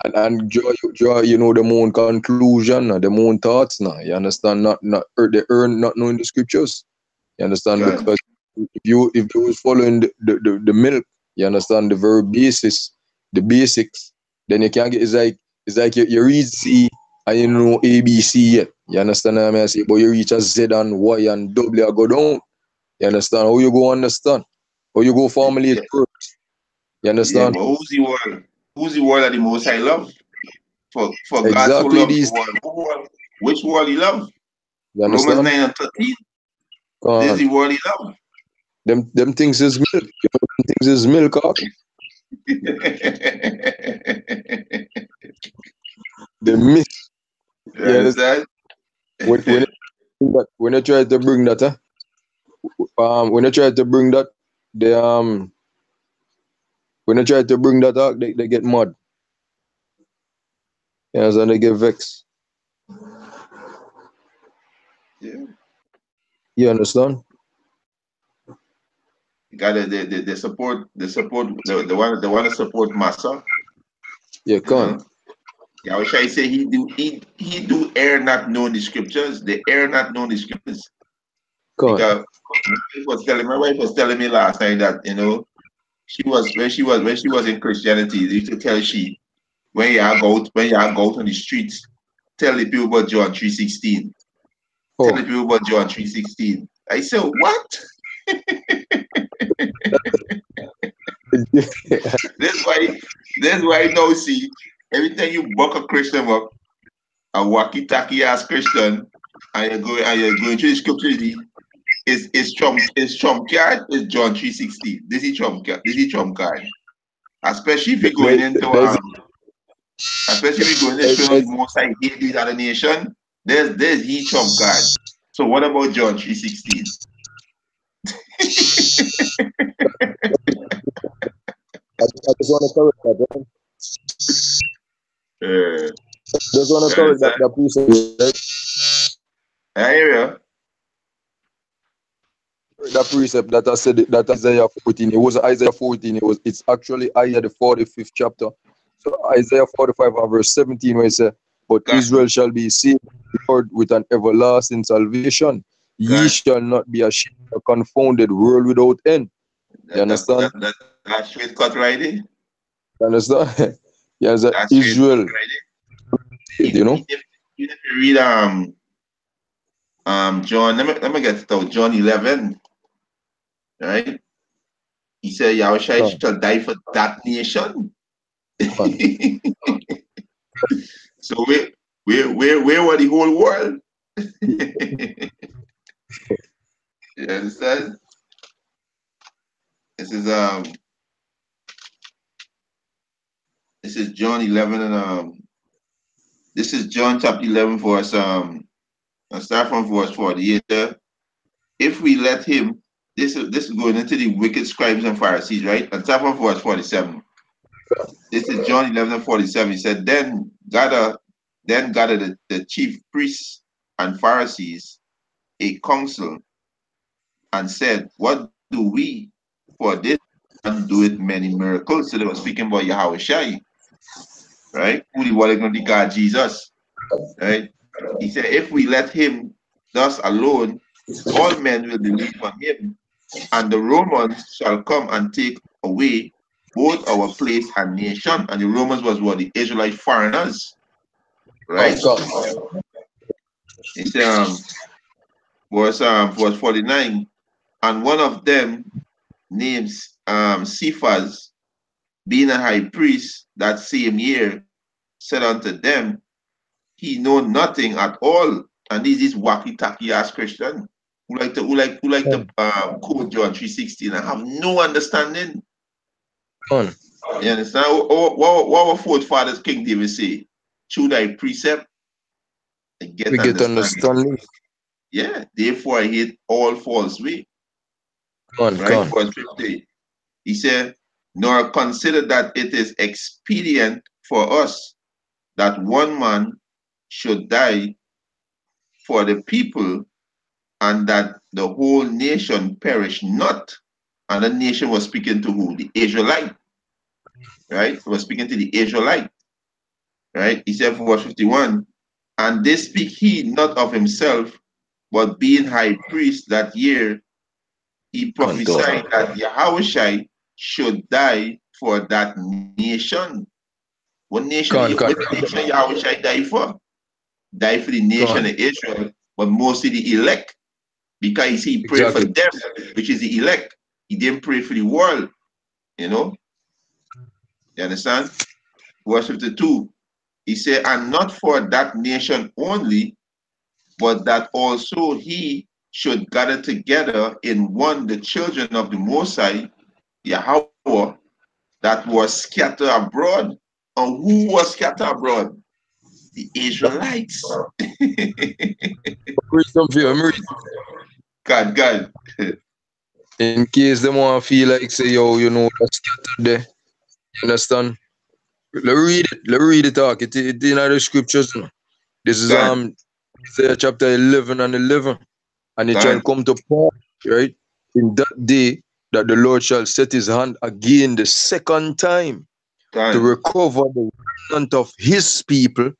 Speaker 2: and draw you know, the own conclusion, the own thoughts now. You understand? Not knowing the scriptures. You understand? Okay. Because if you was following the milk, you understand, the very basis, the basics, then you can't get, it's like you read C and you know ABC yet. You understand what I mean? I say, but you reach a Z and Y and W I go down. You understand? How you go understand? How you go formulate first? You understand?
Speaker 1: Yeah, but who's the world? Who's the world that the Most High love? For
Speaker 2: exactly
Speaker 1: God so loved the world. Which world he love? Romans 9 and 13. This is the world he love.
Speaker 2: Them things is milk. You know, them things is milk. The myth.
Speaker 1: You
Speaker 2: Yes.
Speaker 1: understand?
Speaker 2: When you try to bring that, when you try to bring that, they when you try to bring that out, they get mad. Yes, and they get vexed.
Speaker 1: Yeah.
Speaker 2: You understand?
Speaker 1: You gotta they support the one to support Massa,
Speaker 2: Yeah,
Speaker 1: you
Speaker 2: can.
Speaker 1: know. Yeah, I wish I say he do err not knowing the scriptures. The err not knowing the scriptures.
Speaker 2: Can.
Speaker 1: Because my wife was telling me last night that, you know, when she was in Christianity, they used to tell she when you go out on the streets, tell the people about John 3:16. Tell the
Speaker 2: Oh.
Speaker 1: people about John 3:16. I said, what? That's why now see, every time you buck a Christian up, a walkie talkie ass Christian, and you're going through the scriptures, it's trump card is John 3:16. This is trump card. This is trump card. Especially if you're going into
Speaker 2: There's
Speaker 1: especially if you're going to show
Speaker 2: there's
Speaker 1: most I hate these other nation, there's he trump card. So what about John 3:16?
Speaker 2: I just want to correct that. Right? Just want to
Speaker 1: You
Speaker 2: correct
Speaker 1: understand?
Speaker 2: that precept. Right?
Speaker 1: I hear you.
Speaker 2: That precept that I said that Isaiah 14. It was Isaiah 14. It's actually Isaiah the 45th chapter. So Isaiah 45 and verse 17 where it says, "But
Speaker 1: God,
Speaker 2: Israel shall be saved Lord with an everlasting salvation. Ye
Speaker 1: God,
Speaker 2: shall not be ashamed or confounded, world without end." You understand?
Speaker 1: that straight cut right there.
Speaker 2: You understand? Yes,
Speaker 1: That straight
Speaker 2: Israel,
Speaker 1: cut right there.
Speaker 2: you know?
Speaker 1: If you read John, let me get it out. John 11, right? He said Yahushua
Speaker 2: Come,
Speaker 1: shall die for that nation.
Speaker 2: come.
Speaker 1: So where were the whole world? You understand? This is um this is John 11 and this is John chapter 11 verse I'll start from verse 48. If we let him, this is going into the wicked scribes and Pharisees, right? And start from verse 47. This is John 11 and 47. He said, gather the chief priests and Pharisees a council and said, what do we? For this man doeth many miracles. So they were speaking about Yahweh Shai, right? Who the one going to God Jesus, right? He said, if we let him thus alone, all men will believe on him, and the Romans shall come and take away both our place and nation. And the Romans was what? The Israelite foreigners,
Speaker 2: Come,
Speaker 1: right?
Speaker 2: come.
Speaker 1: He said, verse 49, and one of them named Cephas, being a high priest that same year, said unto them, he know nothing at all. And this is wacky tacky ass Christian who like to quote John 3:16 and have no understanding.
Speaker 2: Come.
Speaker 1: You understand? What our forefathers King David say? Through thy precept and
Speaker 2: We
Speaker 1: get
Speaker 2: get
Speaker 1: understanding.
Speaker 2: understanding.
Speaker 1: Yeah, therefore I hate all false way.
Speaker 2: Come,
Speaker 1: Right?
Speaker 2: come.
Speaker 1: Verse 50. He said, nor consider that it is expedient for us that one man should die for the people and that the whole nation perish not. And the nation was speaking to who? The Israelite, right? He was speaking to the Israelite, right? He said, verse 51, and this speak he not of himself, but being high priest that year, he
Speaker 2: Come, talk.
Speaker 1: prophesied that Yahushua should die for that nation. What nation?
Speaker 2: Come, come.
Speaker 1: What nation Yahushua die for? Die for the nation
Speaker 2: Come.
Speaker 1: of Israel, but mostly the elect, because he prayed for
Speaker 2: Exactly.
Speaker 1: them, which is the elect. He didn't pray for the world, you know. You understand? Verse 52. He said, and not for that nation only, but that also he should gather together in one the children of the Most High, Yahweh, that was scattered abroad. And who was scattered abroad? The Israelites.
Speaker 2: Read some for you.
Speaker 1: God.
Speaker 2: In case they want to feel like say, yo, you know, that's scattered there. You understand? Let's read it. Let's read it talk. It in the scriptures. You know. This is
Speaker 1: God.
Speaker 2: Isaiah chapter 11 and 11. And it shall
Speaker 1: God.
Speaker 2: come to pass, right? In that day that the Lord shall set his hand again the second time to
Speaker 1: God.
Speaker 2: recover the remnant of his people,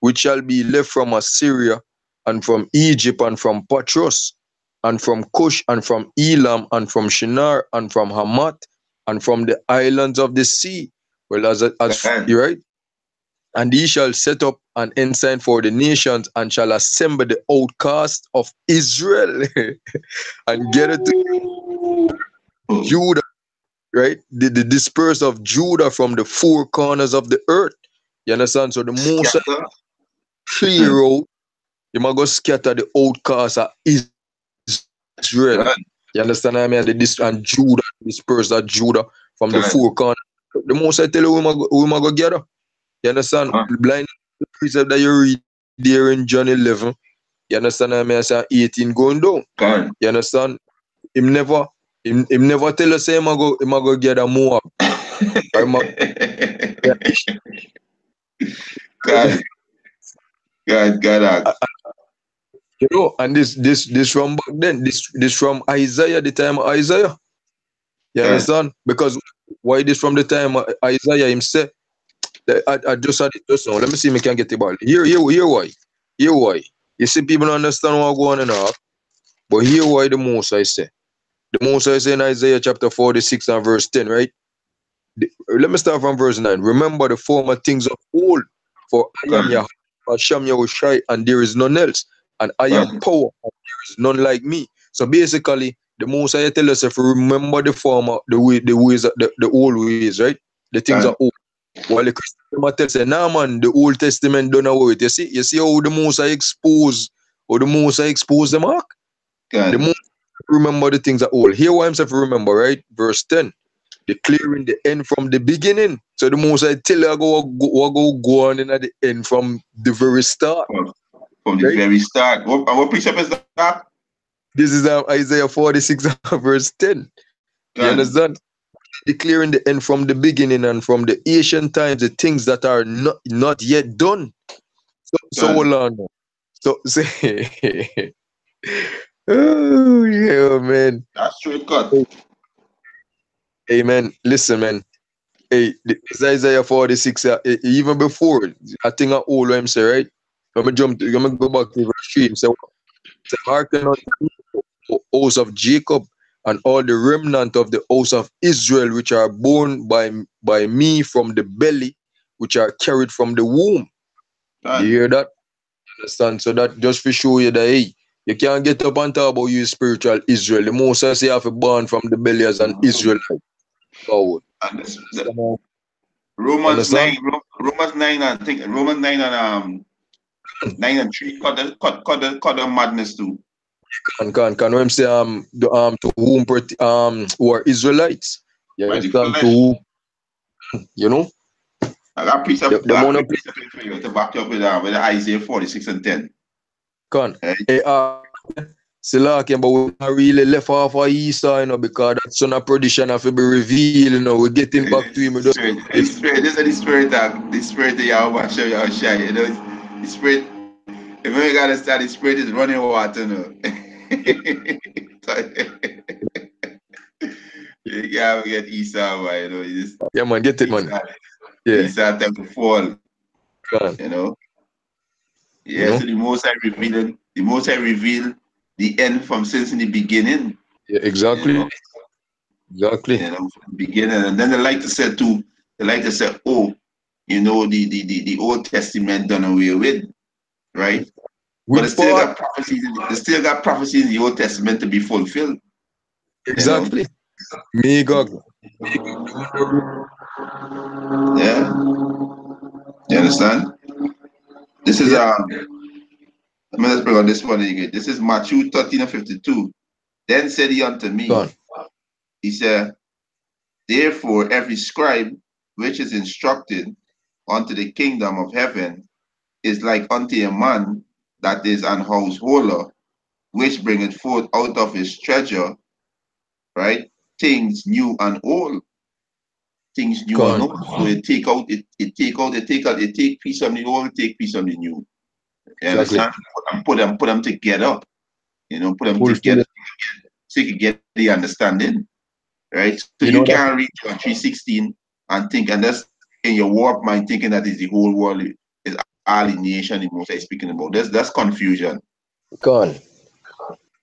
Speaker 2: which shall be left from Assyria and from Egypt and from Patros and from Cush and from Elam and from Shinar and from Hamath and from the islands of the sea. Well, as you're right. And he shall set up an ensign for the nations and shall assemble the outcast of Israel and get it to Judah, right? The disperse of Judah from the four corners of the earth. You understand? So the most clear out, you might go scatter the outcast of Israel.
Speaker 1: God.
Speaker 2: You understand what I mean? And Judah, disperse that Judah from the four corners. The most I tell you, we might go gather. You understand? Blind the precept that you read there in John 11. You understand what I mean? I say 18 going down.
Speaker 1: God.
Speaker 2: You understand? Him never tell us say him go gather Moab.
Speaker 1: God.
Speaker 2: You know, and this from back then, this from Isaiah, the time of Isaiah. You understand? Because why this from the time of Isaiah himself? I just had it just now. Let me see if I can get the ball. Here why. Here why. You see, people don't understand what's going on now. But here why the most I say. The most I say in Isaiah chapter 46 and verse 10, right? Let me start from verse 9. Remember the former things of old, for I am Yahweh, Hashem Yahushai, and there is none else. And I am power, and there is none like me. So basically, the most I tell us if you remember the former, the ways, the old ways, right? The things are old. While the Christian tell say, nah man, the Old Testament don't know it. You see how the most I expose the mark? The most remember the things are old. Here why I'm saying remember, right? Verse 10. Declaring the end from the beginning. So the most I tell you go on in at the end from the very start.
Speaker 1: From the very start. What precept is that?
Speaker 2: This is Isaiah 46 verse 10. You understand? Declaring the end from the beginning and from the ancient times, the things that are not yet done. So hold on. So say oh yeah, man.
Speaker 1: That's straight cut.
Speaker 2: Hey man, listen, man. Hey, this Isaiah 46, even before, I think I old him say, right? Let me go back to verse 3. So hearken unto me, O house of Jacob, and all the remnant of the house of Israel, which are born by me from the belly, which are carried from the womb. You hear that? Understand? So that just to show you that, hey, you can't get up and talk about you spiritual Israel. The most I say you have to born from the belly as an Israelite. Forward.
Speaker 1: Romans 9, I think Romans 9 and 9 and 3 cut the madness too.
Speaker 2: Can when say to whom who are Israelites. You understand? To whom, you know?
Speaker 1: I got precept for you to back up with Isaiah 46 and 10.
Speaker 2: Can Silaki, but we not really left off of Esau, you know, because that son of perdition have to be revealed, you know. We're getting back to him.
Speaker 1: This is the spirit of Yahweh Hashem Yahushai, you know. The spirit, if we gotta start, the spirit is running water, you know. You gotta get Esau, you know.
Speaker 2: Yeah, man, get it, man.
Speaker 1: Yeah. Esau time to fall, you know. Yeah, so the Most High revealed the end from since in the beginning.
Speaker 2: Yeah, exactly.
Speaker 1: You know?
Speaker 2: Exactly.
Speaker 1: You know, from the beginning. And then they like to say, oh, you know, the Old Testament done away with, right? But they still got prophecies in the Old Testament to be fulfilled.
Speaker 2: Exactly. Me God.
Speaker 1: Yeah. You understand? This is let me just bring on this one again. This is Matthew 13 and 52. Then said he unto me, he said, Therefore, every scribe which is instructed unto the kingdom of heaven is like unto a man that is an householder, which bringeth forth out of his treasure, right? Things new and old. Things new and
Speaker 2: Con.
Speaker 1: old. So it take out, it take piece of the old, take piece of the new. You
Speaker 2: Exactly.
Speaker 1: understand? Put them together. Put them
Speaker 2: Fulfill
Speaker 1: together
Speaker 2: it.
Speaker 1: so you can get the understanding, right? So
Speaker 2: You
Speaker 1: you
Speaker 2: know that?
Speaker 1: can't read John 3:16 and think, and that's in your warped mind thinking that is the whole world, is alienation, the most I speaking about. That's confusion.
Speaker 2: Con.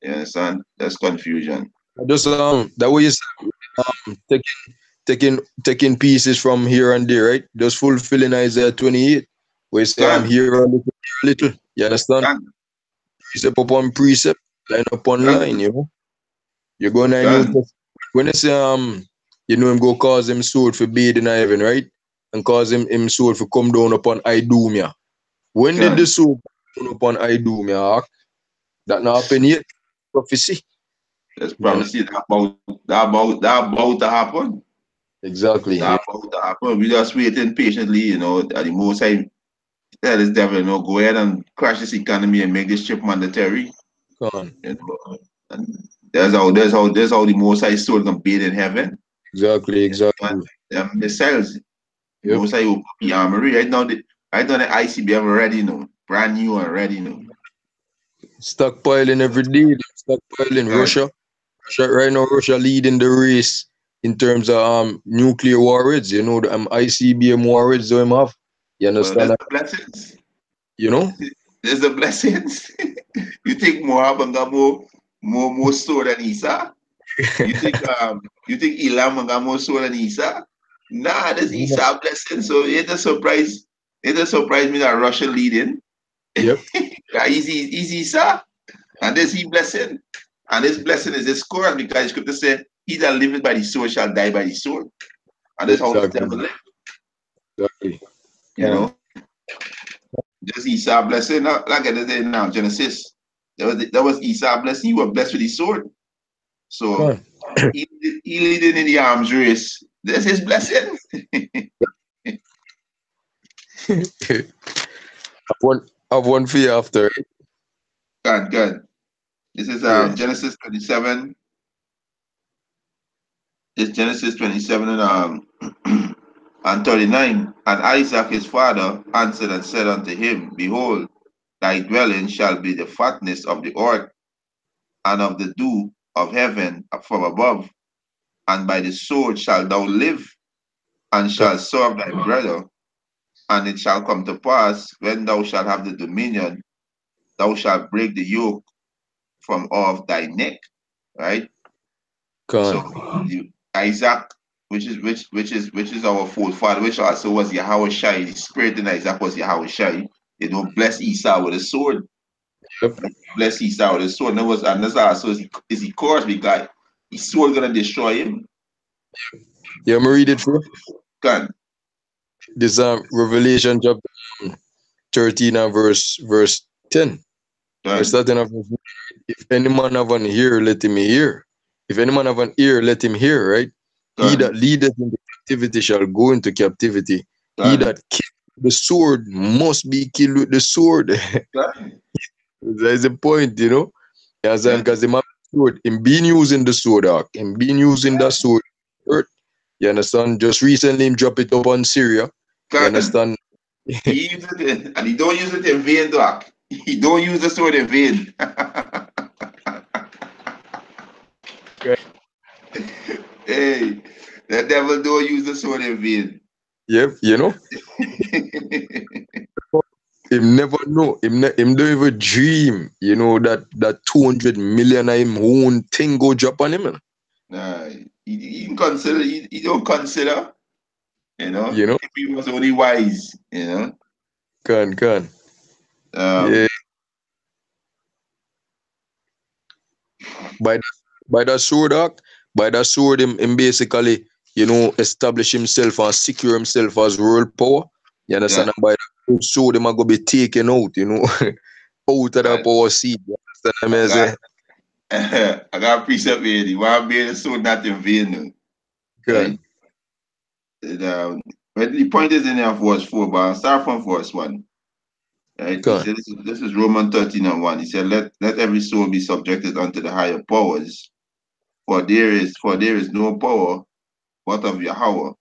Speaker 1: You understand? That's confusion.
Speaker 2: Just that way you say, taking pieces from here and there, right? Just fulfilling Isaiah 28, where you say I'm
Speaker 1: Done.
Speaker 2: here a little, there a little. You understand?
Speaker 1: Done.
Speaker 2: Precept upon precept, line upon line,
Speaker 1: Done.
Speaker 2: you know. You're going to New
Speaker 1: Done.
Speaker 2: Testament. When you say him go cause him sword for bathe in heaven, right? And cause him sword for come down upon Idumea. When did the
Speaker 1: Done.
Speaker 2: sword come down upon Idumea? Ark? That not happen yet. Prophecy.
Speaker 1: That's
Speaker 2: You know?
Speaker 1: prophecy that about to happen.
Speaker 2: Exactly.
Speaker 1: That about to happen. We just waiting patiently, at the most I tell this devil, go ahead and crash this economy and make this chip mandatory.
Speaker 2: Come on.
Speaker 1: And that's how the most I soul can bathe in heaven.
Speaker 2: Exactly, exactly.
Speaker 1: And missiles, the
Speaker 2: Yep.
Speaker 1: most I will be armory. Right now the ICBM ready brand new and ready
Speaker 2: Stockpiling every day. Stockpiling
Speaker 1: Done.
Speaker 2: Russia. Right now, Russia leading the race in terms of nuclear warheads. You know the ICBM warheads they have. You
Speaker 1: Well,
Speaker 2: understand
Speaker 1: that's
Speaker 2: that?
Speaker 1: the blessings.
Speaker 2: You know?
Speaker 1: There's the blessings. You think Moab got more sword than Esau? You think Elam got more sword than Esau? Nah, that's Esau blessing. So it just surprised me that Russia leading.
Speaker 2: Yep.
Speaker 1: He's Esau. And this he blessing. And this blessing is his score because the scripture said, he that liveth by the sword shall die by the sword. And that's how the
Speaker 2: Exactly.
Speaker 1: devil live,
Speaker 2: Exactly.
Speaker 1: you know. This Esau blessing. Like I said now, Genesis. That was Esau blessing. He was blessed with his sword. So he leading in the arms race. That's his blessing.
Speaker 2: I've one for you after.
Speaker 1: God. This is
Speaker 2: Yeah.
Speaker 1: Genesis 27. It's Genesis 27 and 39. And Isaac his father answered and said unto him, Behold, thy dwelling shall be the fatness of the earth and of the dew of heaven from above, and by the sword shalt thou live, and shalt serve thy brother. And it shall come to pass, when thou shalt have the dominion, thou shalt break the yoke from off thy neck. Right? So Isaac, which is our forefather, which also was Yahweh Shai, the spirit in Isaac was Yahweh Shai. Bless Esau with a sword.
Speaker 2: Yep.
Speaker 1: Bless Esau with a sword. And that's also is he course because his sword gonna destroy him.
Speaker 2: Yeah, I'm read it for you.
Speaker 1: God.
Speaker 2: This Revelation chapter 13 and verse 10. We're starting off with, if any man have an ear, let him hear. If any man have an ear, let him hear, right? He that leadeth into captivity shall go into captivity. He that killed the sword must be killed with the sword. That's the point, you know. Because the man sword, him being using the sword, him being using that sword, earth. You understand? Just recently him drop it up on Syria. You understand?
Speaker 1: He uses it, and he don't use it in vain, Doc. He don't use the sword in vain. Hey, the devil don't use the sword in vain.
Speaker 2: Yep, you know. Him never know. Him don't even dream, you know, that 200 million of him own thing go drop on him.
Speaker 1: Nah, he consider. He don't consider.
Speaker 2: You know.
Speaker 1: If he was only wise,
Speaker 2: Can.
Speaker 1: Yeah.
Speaker 2: By that sword, him basically, establish himself and secure himself as world power. You understand? And by that sword, him are gonna be taken out, out of that power seat. You understand what I say?
Speaker 1: I got a precept here. You want to be the sword not in vain. Right? but the point is in there verse 4, but I'll start from verse 1. Right? He
Speaker 2: Con.
Speaker 1: said, this is Romans 13:1. He said, let every soul be subjected unto the higher powers, for there is no power but of Yahweh.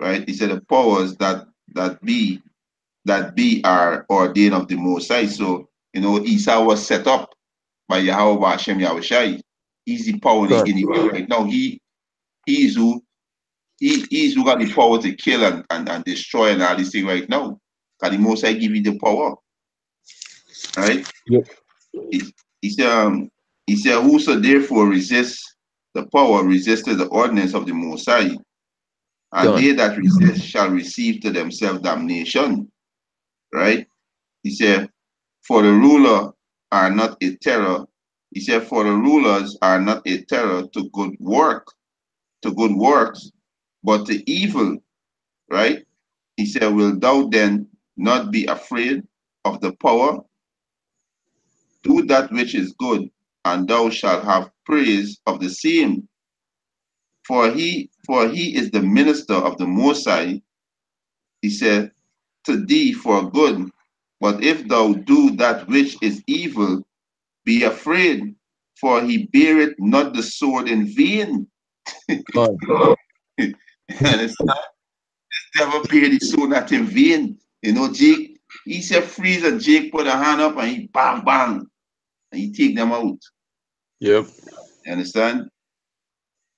Speaker 1: Right? He said the powers that be are ordained of the Most High. So, Esau was set up by Yahweh Hashem Yahushai. He's the power in the world right now. He is who got the power to kill and destroy and all these things right now. Because the Most High give you the power. Right?
Speaker 2: Yep.
Speaker 1: He said, whoso therefore resists the power, resisted the ordinance of the Most High, and they that resist shall receive to themselves damnation. Right? He said, for the ruler are not a terror. He said, for the rulers are not a terror to good works, but to evil. Right? He said, will thou then not be afraid of the power? Do that which is good, and thou shalt have praise of the same. For he is the minister of the Most High. He said, to thee for good. But if thou do that which is evil, be afraid, for he beareth not the sword in vain. Understand? Never bear the sword not in vain. Jake, he said freeze, and Jake put a hand up and he bang, bang, and he take them out.
Speaker 2: Yep.
Speaker 1: You understand?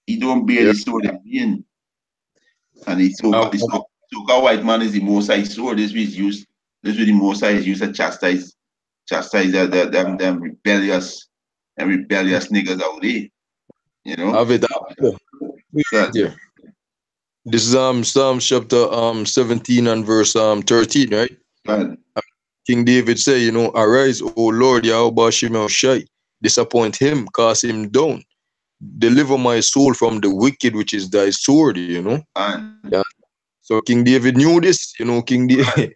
Speaker 1: He don't bear the sword in vain. And he so white man is the Most High sword. This is the Most High is used to chastise them rebellious niggas out there.
Speaker 2: Have it yeah. This is Psalm chapter 17 and verse 13, right? King David say, arise, O Lord, Yahweh Shem Shai, disappoint him, cast him down, deliver my soul from the wicked, which is thy sword, Yeah. So King David knew this, King David,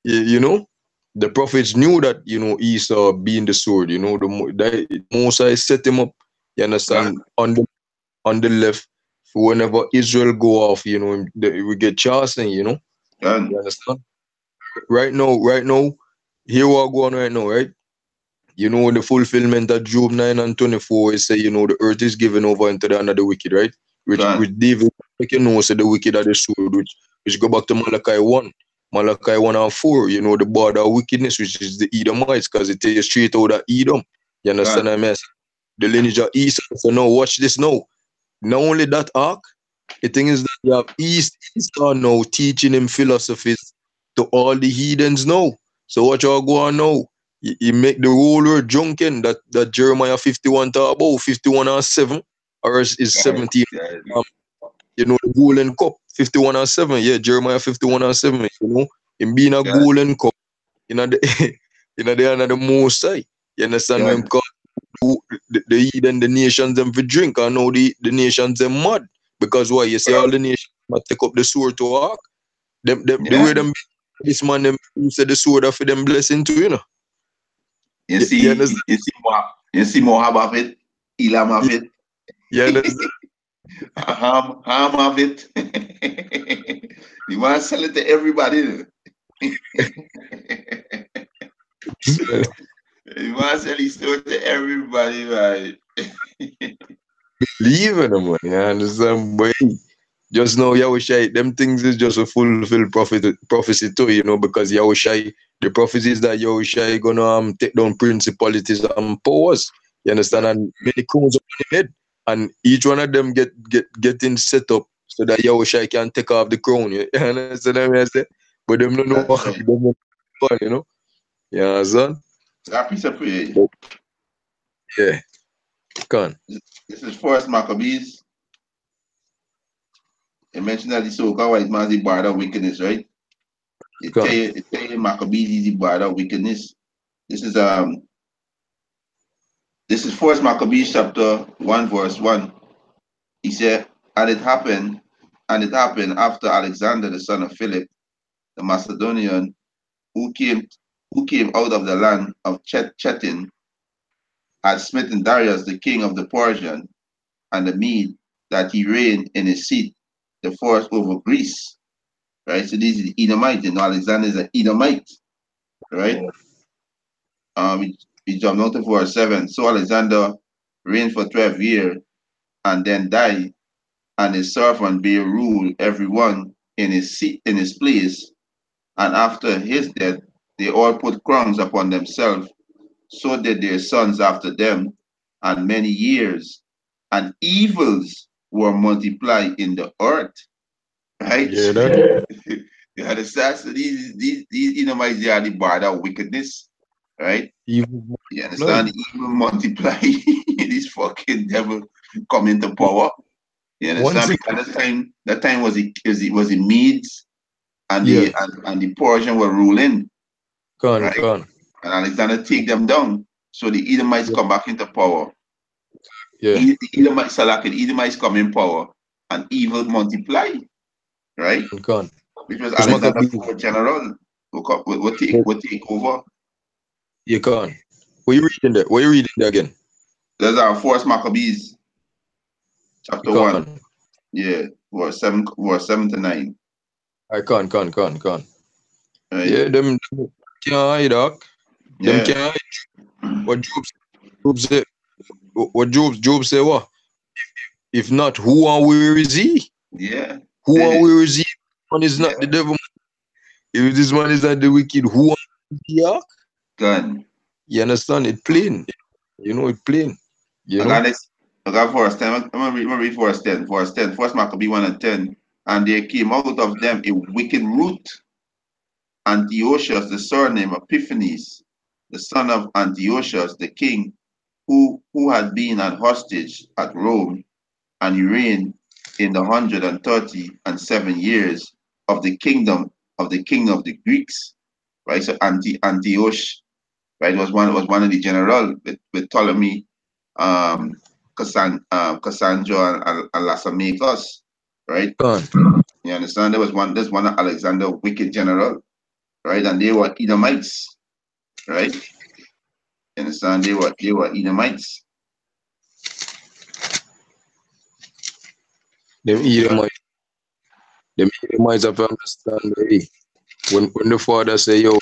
Speaker 2: the prophets knew that, Esau being the sword, the Moses set him up, you understand, on the left, for whenever Israel go off, we get chastened, you understand? Right now, here we are going right now, right? The fulfillment of Job 9 and 24 is say, the earth is given over into the hand of the wicked, right? Which David, say the wicked are the sword, which go back to Malachi 1. Malachi 1 and 4, the border of wickedness, which is the Edomites, because it tells you straight out of Edom. You understand what I mean? The lineage of Esau. So now, watch this now. Not only that arc, the thing is that you have Esau now teaching him philosophies to all the heathens now. So what you go on now? You make the ruler drunken that Jeremiah 51 talk about, 51 and 7, or is 17. The golden cup, 51 and 7. Yeah, Jeremiah 51 and 7. Him being a golden cup in the hand of the Most High. You understand when the heathen, the nations them for drink, and now the nations them mad. Because why? You say all the nations must take up the sword to walk. The way them this man them said the sword for them blessing too,
Speaker 1: You see Moab of it, Elam of it.
Speaker 2: Yeah, that's
Speaker 1: Ham of it. You want to sell it to everybody. You want to sell his store to everybody, right?
Speaker 2: Believe in them, man. You understand? But just know Yahushai, them things is just a fulfilled prophecy too, because Yahushai, the prophecies that Yahushai gonna take down principalities and powers. You understand? And many crowns up on the head. And each one of them getting set up so that Yahushai can take off the crown. You understand what I say? But them don't know what them You understand? Yeah. Come.
Speaker 1: This is First Maccabees. You mentioned that the so-called white man is the bard of wickedness, right? It tell you Maccabees is the bard of wickedness. This is First Maccabees chapter 1 verse 1. He said, and it happened after Alexander the son of Philip, the Macedonian, who came out of the land of Chetin, had smitten Darius the king of the Persian and the Mede, that he reigned in his seat. the force over Greece, right? So these are the Edomites, and Alexander is an Edomite, right? We jump down to verse 7. So Alexander reigned for 12 years and then died, and his servant bare rule everyone in his seat, in his place. And after his death, they all put crowns upon themselves. So did their sons after them, and many years, and evils were multiplied in the earth. Right?
Speaker 2: Yeah, that.
Speaker 1: You understand? So these Edomites, they are the bar of wickedness, right?
Speaker 2: Evil
Speaker 1: You
Speaker 2: multiply.
Speaker 1: understand? Evil multiply. This fucking devil come into power. You
Speaker 2: Once
Speaker 1: understand?
Speaker 2: it,
Speaker 1: Because that time was the Medes and
Speaker 2: yeah,
Speaker 1: the Persian were ruling, right?
Speaker 2: gone.
Speaker 1: And Alexander take them down. So the Edomites
Speaker 2: Yeah,
Speaker 1: come back into power.
Speaker 2: yeah,
Speaker 1: The Edomites, Salak and Edomites come in power, and evil multiply, right?
Speaker 2: gone.
Speaker 1: Which was
Speaker 2: It's
Speaker 1: Alexander
Speaker 2: Maccabee.
Speaker 1: IV general will take over.
Speaker 2: You gone. What you reading there? What you reading there again?
Speaker 1: There's our First Maccabees,
Speaker 2: You
Speaker 1: chapter 1.
Speaker 2: gone.
Speaker 1: Yeah, verse 7 to 9.
Speaker 2: I gone.
Speaker 1: Right?
Speaker 2: Yeah, them can't hide, dog. Them
Speaker 1: Yeah,
Speaker 2: can't hide. What Job say? What Job say? What? If not, who and where is he?
Speaker 1: yeah,
Speaker 2: Who and where is he? Man is not the
Speaker 1: yeah.
Speaker 2: devil. If this man is not the wicked, who and where is he? Yeah?
Speaker 1: Gun.
Speaker 2: You understand? It plain. It plain. You
Speaker 1: I
Speaker 2: know?
Speaker 1: got this. I got verse 10. I'm gonna read verse 10. Verse 10. First Maccabee 1 and 10. And there came out of them a wicked root, Antiochus, the surname Epiphanes, the son of Antiochus, the king, who had been an hostage at Rome, and he reigned in the 137 years of the kingdom of the Greeks. Right. So Antiochus, right, was one of the general with Ptolemy, Cassandra, and Lasamachus, right?
Speaker 2: Gone.
Speaker 1: You understand? There's one of Alexander wicked general, right? And they were Edomites, right? You understand? They were Edomites.
Speaker 2: Them
Speaker 1: You understand?
Speaker 2: Edomites, them Edomites have to understand, hey, when the father say, yo,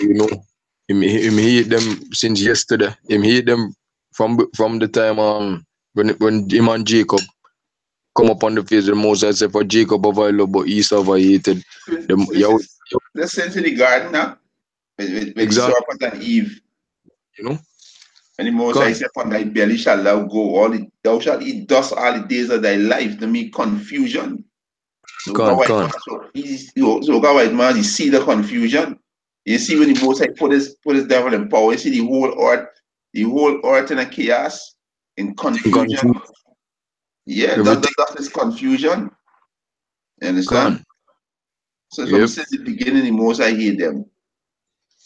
Speaker 2: him hate them since yesterday. Him hate them from the time when him and Jacob come up on the face of the Most High, say for Jacob have I loved, but Esau have I hated. Them,
Speaker 1: This
Speaker 2: yo,
Speaker 1: is the sense in the garden now with the
Speaker 2: exactly,
Speaker 1: serpent and Eve.
Speaker 2: you know,
Speaker 1: And the Most High
Speaker 2: gone,
Speaker 1: said, upon thy belly shall thou go, thou shalt eat dust all the days of thy life, to make confusion. So God white
Speaker 2: gone.
Speaker 1: man, so God white man, you see the confusion. You see when the Most High put his devil in power, you see the whole earth in a chaos, in confusion.
Speaker 2: Confused,
Speaker 1: Yeah,
Speaker 2: everything
Speaker 1: that is confusion. You understand?
Speaker 2: gone.
Speaker 1: So from
Speaker 2: Yep,
Speaker 1: since the beginning, the Most High hate them.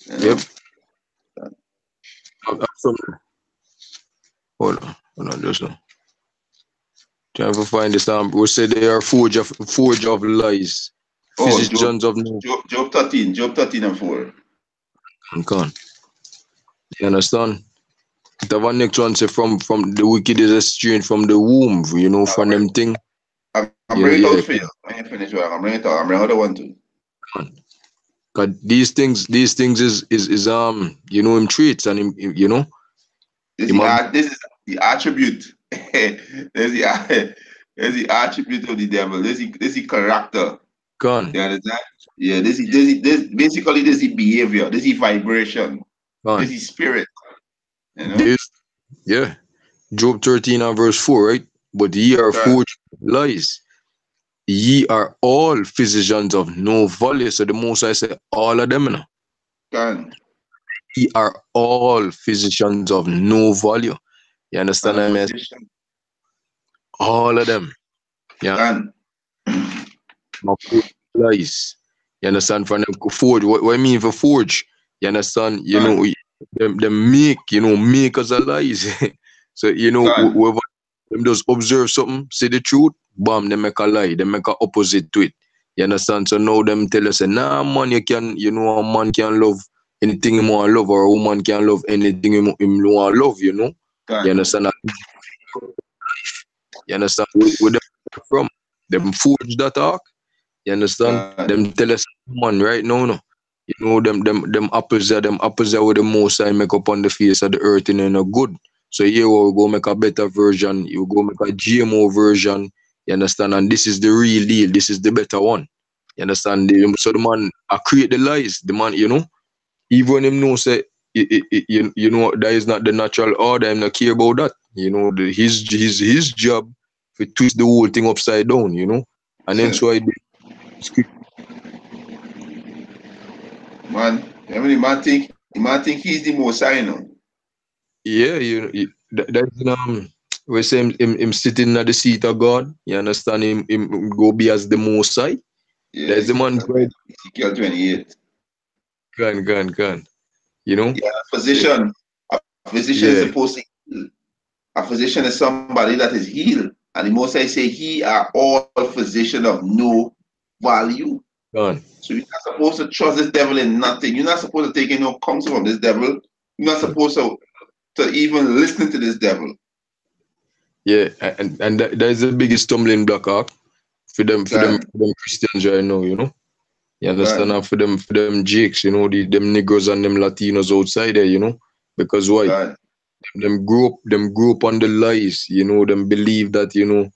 Speaker 1: You
Speaker 2: yep.
Speaker 1: know?
Speaker 2: From, hold on, just now. Trying to find this. We say they are forge of lies,
Speaker 1: Oh, Job,
Speaker 2: physicians of no.
Speaker 1: Job 13 and 4.
Speaker 2: Gone. You understand? The one next one say from the wicked is a strain from the womb, from them thing.
Speaker 1: I'm
Speaker 2: Yeah,
Speaker 1: bringing it
Speaker 2: yeah.
Speaker 1: out for you. When you finish, I'm bringing it out. I'm bringing out the one too.
Speaker 2: Cause these things is him traits and him.
Speaker 1: This
Speaker 2: Him have
Speaker 1: this is the attribute. There's the attribute of the devil. This is character.
Speaker 2: gone,
Speaker 1: You understand? Yeah, this basically this is behavior. This is vibration. This
Speaker 2: gone.
Speaker 1: is spirit. You know?
Speaker 2: This, yeah. Job 13 and verse 4, right? But ye are
Speaker 1: Done.
Speaker 2: forged lies. Ye are all physicians of no value. So the most I say all of them,
Speaker 1: Done.
Speaker 2: Ye are all physicians of no value. You understand
Speaker 1: And a
Speaker 2: what I mean?
Speaker 1: physician.
Speaker 2: All of them. Yeah.
Speaker 1: Done.
Speaker 2: My forge lies. You understand? From them forge. What I mean for forge? You understand?
Speaker 1: Done.
Speaker 2: Them make, makers of lies. So,
Speaker 1: Done.
Speaker 2: whoever them just observe something, say the truth, bam, they make a lie. They make a opposite to it. You understand? So now them tell us, nah, man, a man can love anything he want to love, or a woman can love anything he want to love, You
Speaker 1: Done.
Speaker 2: understand? You understand where them from? Them forge that talk. You understand? Them tell us man right now, no. You know them apples there with the most I make up on the face of the earth and they're no good. So here we go make a better version, you go make a GMO version, you understand? And this is the real deal, this is the better one. You understand? So the man I create the lies, the man, you know, even him know say you know that is not the natural order, I'm not care about that. You know, his job to twist the whole thing upside down, you know. And then so I
Speaker 1: man, I mean, the man think he's the most I know.
Speaker 2: yeah, that's we say him sitting at the seat of God. You understand him go be as the most high.
Speaker 1: Yeah,
Speaker 2: That's the man right.
Speaker 1: Ezekiel 28.
Speaker 2: Can. You know?
Speaker 1: Yeah, a physician is
Speaker 2: Yeah.
Speaker 1: supposed to heal. A physician is somebody that is healed. And the most I say, he are all physician of no value.
Speaker 2: Can.
Speaker 1: So you're not supposed to trust this devil in nothing. You're not supposed to take any no counsel from this devil. You're not supposed to even listen to this devil.
Speaker 2: Yeah, and that is the biggest stumbling block for them Christians right now, you know. You understand? And for them Jakes, you know, them Negroes and them Latinos outside there, you know. Because why? Them grew up on the lies, you know, them believe that, you know,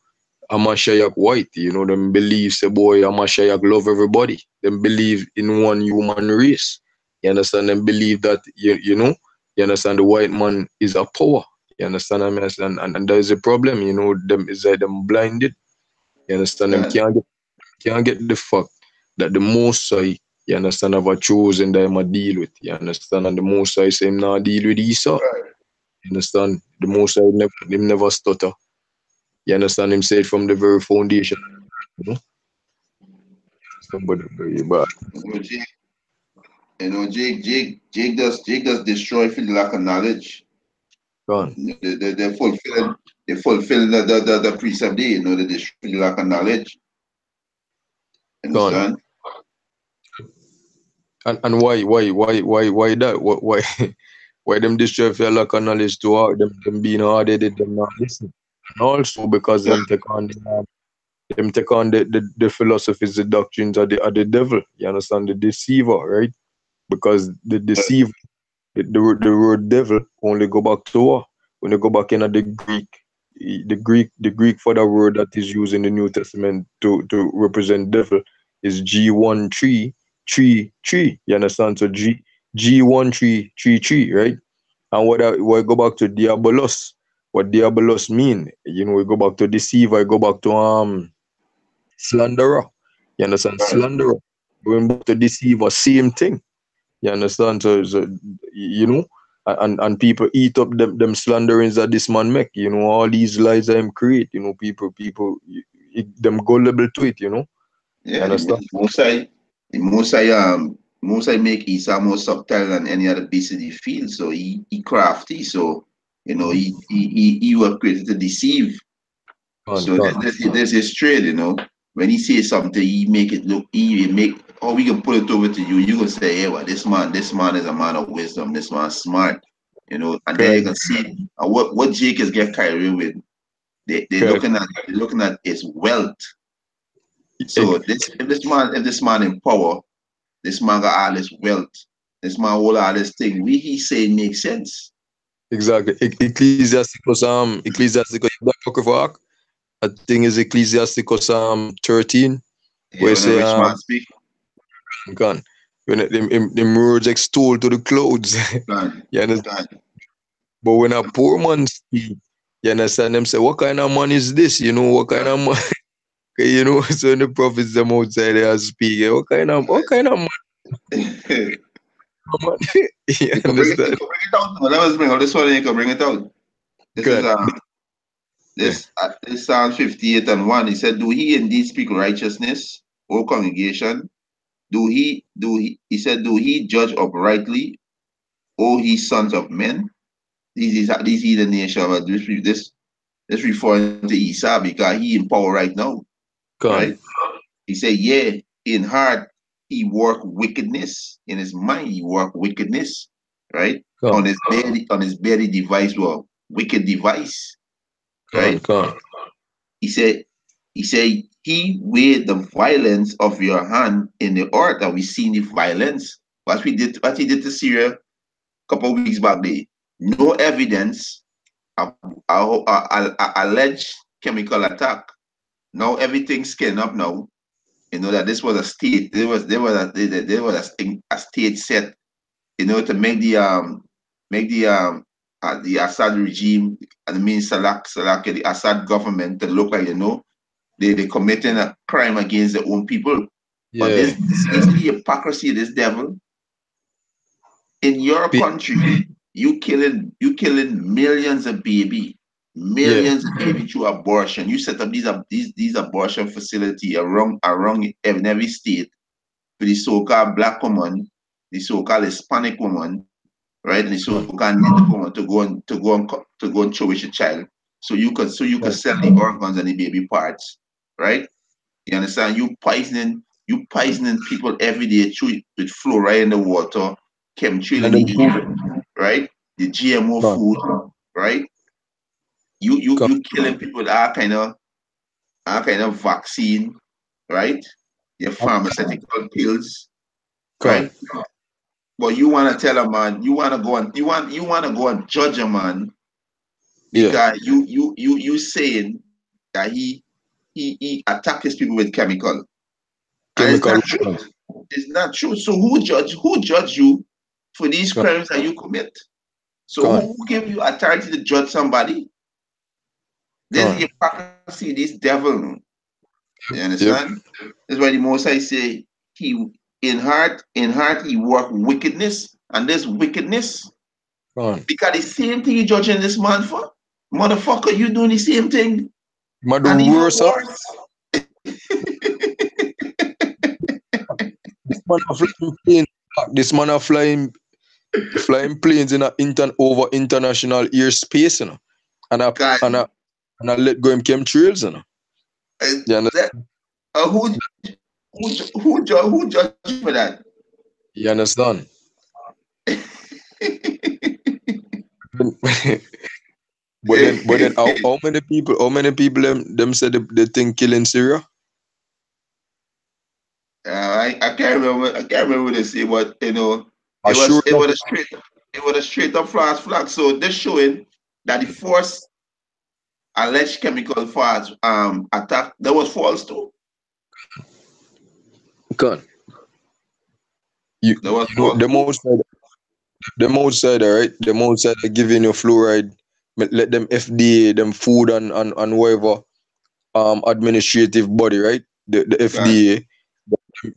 Speaker 2: Hamashiach white, you know, them believe say boy Hamashiach love everybody. Them believe in one human race. You understand? Them believe that you know, you understand the white man is a power. You understand? I mean, and there is a problem, you know, them is that them blinded. You understand? Them can't get the fact that the Most High, you understand, have a chosen them a deal with. You understand? And the Most High say him not deal with Esau. You understand? The Most High never stutter. You understand? Him say it from the very foundation. You know? Somebody very bad.
Speaker 1: You know, Jake does destroy for the lack of knowledge.
Speaker 2: Gone.
Speaker 1: They're fulfilling the precept there, you know, they destroy for the lack of knowledge. Understand?
Speaker 2: And why that? Why why them destroy for lack of knowledge to all them being hard headed, them not listen. And also because them take on the philosophies, the doctrines of the devil. You understand? The deceiver, right? Because the deceiver, the word devil only go back to war. When you go back in the Greek for the word that is used in the New Testament to represent devil is G1333. You understand? So G1333, right? And what go back to diabolos. What diabolos mean? You know, we go back to deceiver, go back to slanderer. You understand? Slanderer. Going back to deceiver, same thing. You understand? So you know, and people eat up them slanderings that this man make. You know, all these lies that him create. You know, people them gullible to it. You know.
Speaker 1: Yeah,
Speaker 2: You understand?
Speaker 1: the Most I make Esau more subtle than any other beast in the field. So he crafty. So you know he was created to deceive. So there's his trade, you know. When he says something, he make it look or we can put it over to you. You can say, hey, well, this man is a man of wisdom. This man's smart, you know. And then you can see what Jake is get carried away with. They're looking at his wealth. So if this man in power, this man got all this wealth, this man all this thing. He say makes sense.
Speaker 2: Exactly. Ecclesiasticus Apocrypha. I think is Ecclesiasticus 13.
Speaker 1: Yeah, where say rich man speak.
Speaker 2: Gone. When them words extol to the clouds. You understand? But when a poor man speak, you understand them say, what kind of man is this? You know, what kind of man? You know, so the prophets them outside there speak. What kind of man? You understand?
Speaker 1: Bring it out. Let us bring out this one. You can bring it out. This is Psalm 58:1. He said, "Do he indeed speak righteousness, O congregation? He said, do he judge uprightly, O ye sons of men?" These are the nation, but this referring to Esau because he in power right now. Right? He said, yeah, in heart he work wickedness. In his mind he work wickedness. Right? On his belly device, well, wicked device. Right? He said He said, he weighed the violence of your hand in the earth, and we seen the violence. What he did to Syria a couple of weeks back there. No evidence of alleged chemical attack. Now everything's scaling up now. You know that this was a state. There was a state set, you know, to make the Assad regime, and I mean the Assad government, to look like, you know, they're committing a crime against their own people.
Speaker 2: Yeah.
Speaker 1: But this is the hypocrisy of this devil. In your country, you killing millions of baby through abortion. You set up these abortion facility around in every state for the so-called black woman, the so-called Hispanic woman, right, and the so-called native woman to go and throw with your child, so you could sell the organs and the baby parts, right? You understand? You poisoning people every day through with fluoride in the water, chemtrail in the air, right? The GMO food, right? You killing people with all kind of vaccine, right? Your pharmaceutical pills, right? But you want to tell a man, you want to go and judge a man because you saying that he attack his people with chemical. And it's not true. It's not true. So who judge you for these crimes that you commit? So who give you authority to judge somebody? This is hypocrisy, this devil. You understand? That's why the Most High say he in heart he work wickedness, and this wickedness. Because the same thing you judging this man for, motherfucker, you doing the same thing. And even worse.
Speaker 2: This man are flying planes in over international airspace, you know, and I let go him chemtrails, you know. You understand?
Speaker 1: Who judge for that?
Speaker 2: You understand? But then how many people them said they think killing Syria?
Speaker 1: I can't remember what they say, but you know, it was a straight up false flag. So they're showing that the force alleged chemical force attack that was false too.
Speaker 2: God. Them outside, right? Them outside are giving you fluoride. Let them FDA, them food and whatever administrative body, right? The FDA,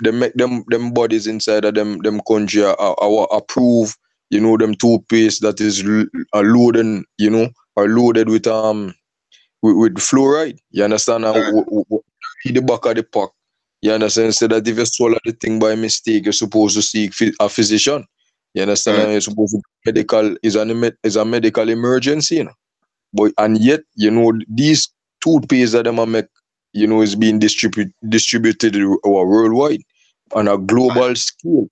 Speaker 2: they make them bodies inside of them country are approve, you know, them toothpaste that is loaded, you know, are loaded with fluoride. You understand? The back of the pack. You understand? Instead that if you swallow the thing by mistake, you're supposed to seek a physician. You understand? You're supposed to medical is a medical emergency, you know. But and yet, you know, these toothpaste that them make, you know, is being distributed worldwide on a global scale.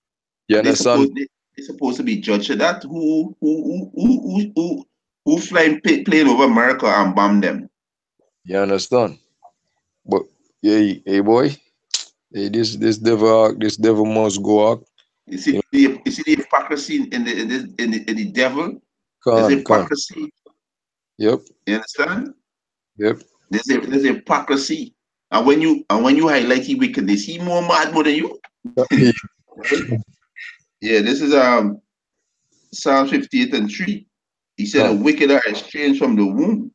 Speaker 2: You understand?
Speaker 1: They're supposed to be judged for that. Who flying plane over America and bomb them?
Speaker 2: You understand? But hey boy, hey, this devil must go out.
Speaker 1: You see the hypocrisy in the devil. There's hypocrisy.
Speaker 2: Yep.
Speaker 1: You understand?
Speaker 2: Yep.
Speaker 1: There's hypocrisy. And when you highlight the wickedness, he more mad more than you. Yeah, this is Psalm 58:3. He said, "The wicked are estranged from the womb;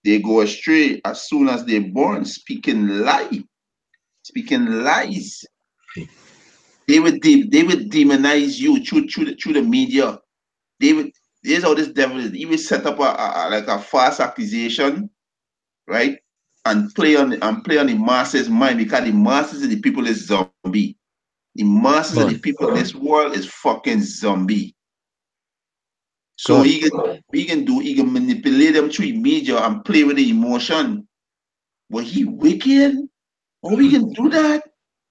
Speaker 1: they go astray as soon as they're born, speaking lies. They would demonize you through the media. Here's how this devil is. He will set up a false accusation, right? And play on the masses' mind, because the masses of the people is zombie. The masses of the people in this world is fucking zombie. So he can manipulate them through media and play with the emotion. But he wicked? How he can do that?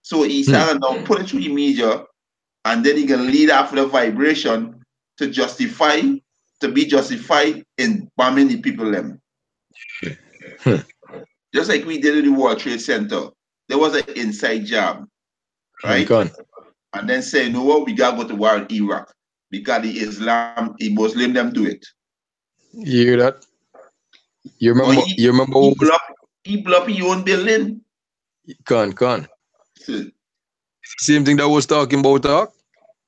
Speaker 1: So he started now put it through the media, and then he can lead after the vibration to be justified in bombing the people them. Just like we did in the World Trade Center. There was an inside job, right? And then say, you know what, we gotta go to war in Iraq because the Muslim them do it.
Speaker 2: You hear that? You remember?
Speaker 1: He blew up his own building.
Speaker 2: Con. Same thing that was talking about, talk.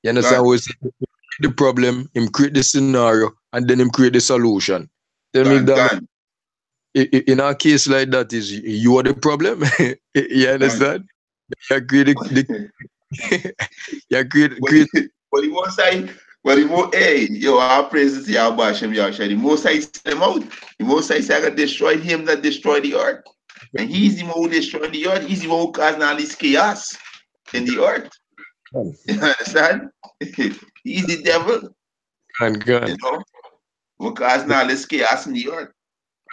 Speaker 2: You understand? Was the problem, him create the scenario, and then him create the solution. Tell me that in a case like that, is you are the problem. You understand? You create you create.
Speaker 1: But he won't say. But he won't. Hey, yo, our praises to Yahweh Hashem Yahushua. The Most High set him out. The Most High said, "I got destroy him that destroy the earth." And he's the one who destroyed the earth. He's the one who caused all this chaos in the earth. You understand? He's the devil. You know, who caused all this chaos in the earth.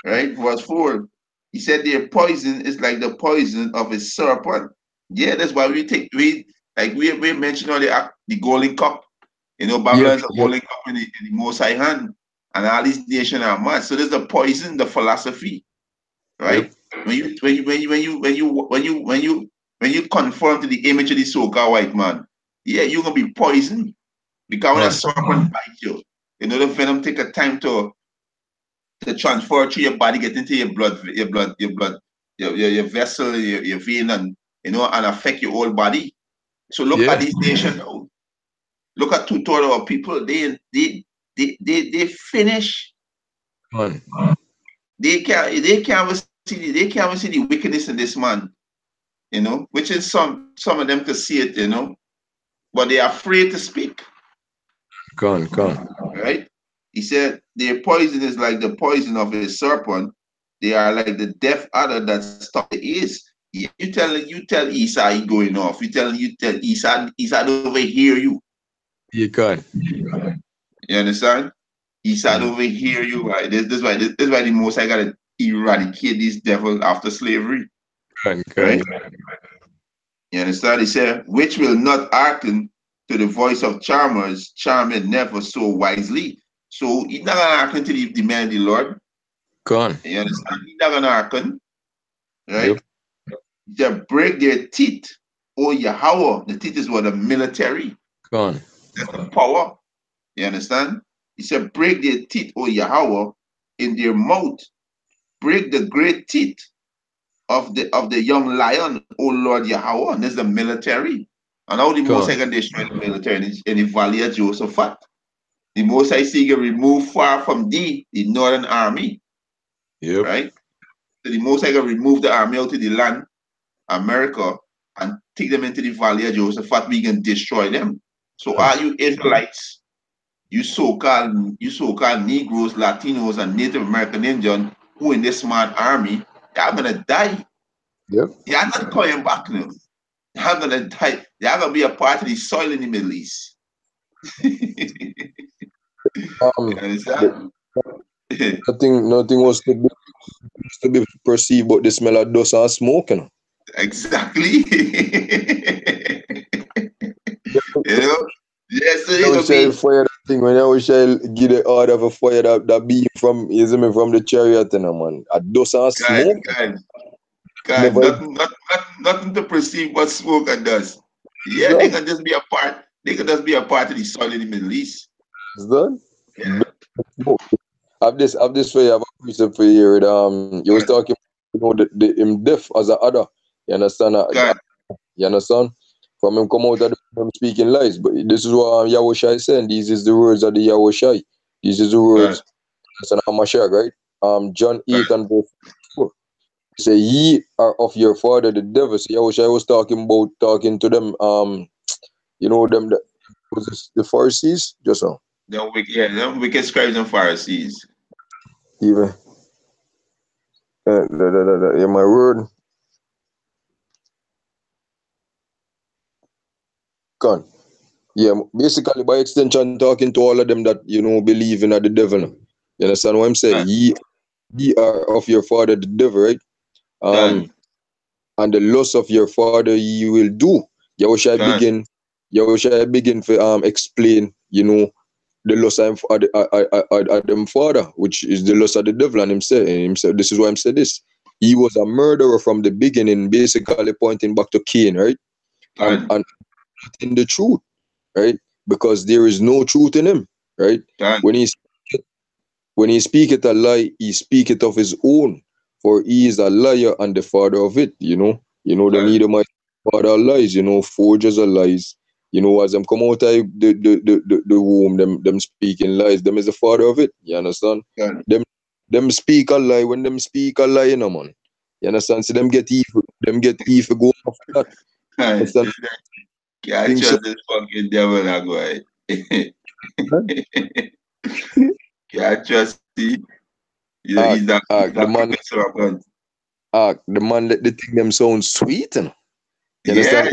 Speaker 1: Right? Verse 4. He said their poison is like the poison of a serpent. Yeah, that's why we mentioned on the golden cup. You know, Babylon is a golden cup in the Most High hand, and all these nations are mad. So there's the poison, the philosophy, right? Yep. When you conform to the image of the so-called white man, yeah, you're gonna be poisoned because when a serpent bites you, you know the venom take a time to transfer through your body, get into your blood, your vessel, your vein, and you know, and affect your whole body. So look at these nations now. Look at 2/3 of our people. They finish. They can't even see the wickedness in this man. You know, which is some of them to see it. You know, but they are afraid to speak. Right? He said their poison is like the poison of a serpent. They are like the deaf adder that stops the ears. You tell Esau he going off. You tell Esau don't over hear you.
Speaker 2: You can.
Speaker 1: You understand? Esau don't over hear you. Right? This is why the Most High gotta eradicate these devils after slavery. Right? You understand? He said, which will not hearken to the voice of charmers, charming never so wisely. So he's not gonna hearken to the man of the Lord. You understand? He's not gonna hearken. Right? They break their teeth, oh Yahweh. The teeth is what the military. That's the power. You understand? He said, break their teeth, oh Yahweh, in their mouth. Break the great teeth of the young lion, oh Lord Yahweh. And that's the military. And how the Most High can destroy the military in the valley of Josaphat. The Most High say can remove far from thee the northern army. Right? So the Most High can remove the army out of the land, America, and take them into the valley of Josaphat. We can destroy them. So are you Israelites, you so-called Negroes, Latinos, and Native American Indians who in this smart army, you're gonna die. You're not coming back now. You're gonna die. You're gonna be a part of the soil in the Middle East.
Speaker 2: Nothing was to be perceived but the smell of dust and smoke, you know.
Speaker 1: Exactly. You know? Yes,
Speaker 2: fire that thing when I wish I give the order for fire that beam from the chariot, you know, man. A dust and smoke.
Speaker 1: Nothing to perceive what smoke and dust. Yeah, they can just be a part. They can just be a part of the soil in the Middle East.
Speaker 2: It's done. Yeah. I've this for you. I have a question for you. You was talking, you know, the deaf as a other. You understand? You understand? From him come out of him speaking lies. But this is what Yahushua is saying. These is the words of the Yahushua. These is the words of Mashiach, right? John 8 and verse 4. He say, ye are of your father the devil. So Yahushua was talking to them, you know, them that was this, the Pharisees, just so.
Speaker 1: The wicked scribes and Pharisees.
Speaker 2: Even in my word. Gone. Yeah, basically by extension talking to all of them that, you know, believe in the devil. You understand what I'm saying? Ye are of your father the devil, right? And the lust of your father ye will do. Yahushua begin to explain, you know, the lust of them father, which is the lust of the devil, and himself. This is why I'm saying this. he was a murderer from the beginning, basically pointing back to Cain, right? And not in the truth, right? Because there is no truth in him, right? When he speaketh a lie, he speaketh of his own, for he is a liar and the father of it, the Edomite father of lies, forgers of lies. As them come out of the womb, them speaking lies, them is the father of it. You understand? Them speak a lie when them speak a lie, man. You understand? So them get evil go after that.
Speaker 1: Understand? Can't trust this fucking devil, that guy. Can't trust him. He's not
Speaker 2: the man let the thing them sound sweet, you understand?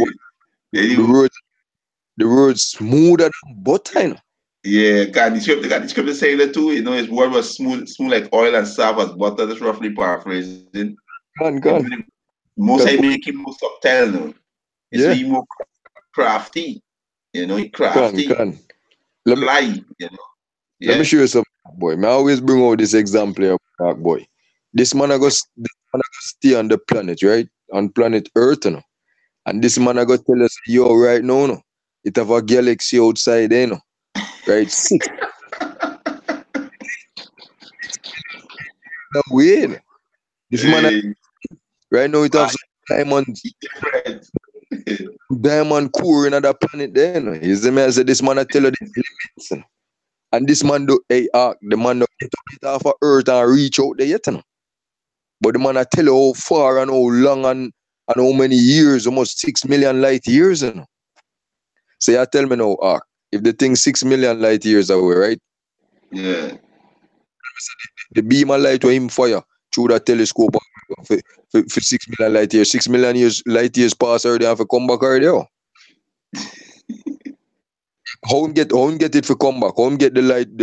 Speaker 2: The word smoother than butter,
Speaker 1: Yeah, the scripture saying that too. His word was smooth like oil and soft as butter. That's roughly paraphrasing. Most I make him more subtle now. So he more crafty. He crafty.
Speaker 2: Let me show you something, boy. I always bring out this example of dark boy. This man I go stay on the planet, right? On planet Earth, and this man I go tell us, yo, right now, no, it have a galaxy outside there, no, right? 6. No way, no. This man, right now, it has diamond core in that planet there, no. You see me? I said, this man I tell you the limits, no. And this man do, the man do get off of Earth and reach out there yet, no. But the man I tell you how far and how long and how many years, almost 6 million light years, you know. So you tell me now, if the thing 6 million light years away, right?
Speaker 1: Yeah.
Speaker 2: The beam of light with him fire through that telescope for 6 million light years. 6 million light years pass already and for come back already. How him get it for come back? How him get the light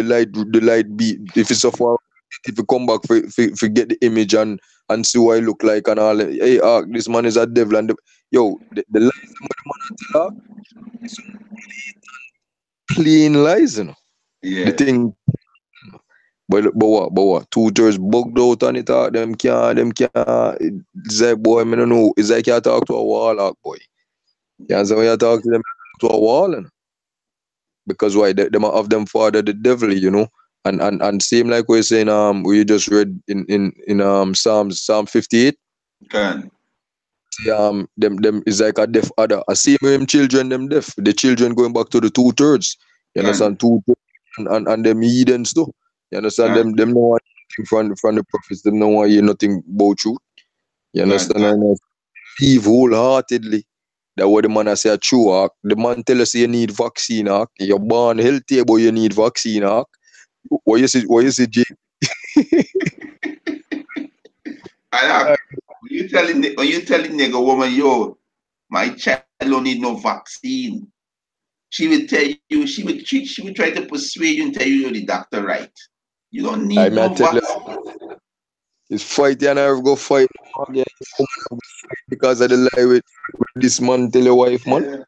Speaker 2: beam if it's so far, if you come back for get the image and see what it look like and all. Hey, this man is a devil and the lies the man tell is plain lies, you know.
Speaker 1: Yeah.
Speaker 2: The thing, but what? 2/3 bugged out on it. Them can't. Say boy, I don't know. It's like you talk to a wall, boy. Yeah, so when you talk to them to a wall, you know? Because why? Them of them father the devil, you know. And same like we're saying, we just read in Psalm 58.
Speaker 1: Can.
Speaker 2: Them is like a deaf other. I see him children, them deaf. The children going back to the 2/3. You understand? 2/3 and them heathens too. You understand? Them know what from the prophets, them know why hear nothing about truth. You understand? And I believe wholeheartedly that what the man I say true. The man tell us you need vaccine. You're born healthy, but you need vaccine. What you say, Jay?
Speaker 1: When you telling nigga woman, yo, my child don't need no vaccine, she would tell you, she would try to persuade you and tell you you're the doctor right. You don't need no vaccine.
Speaker 2: It's fight and I go fight again because of the lie with this man tell your wife, man.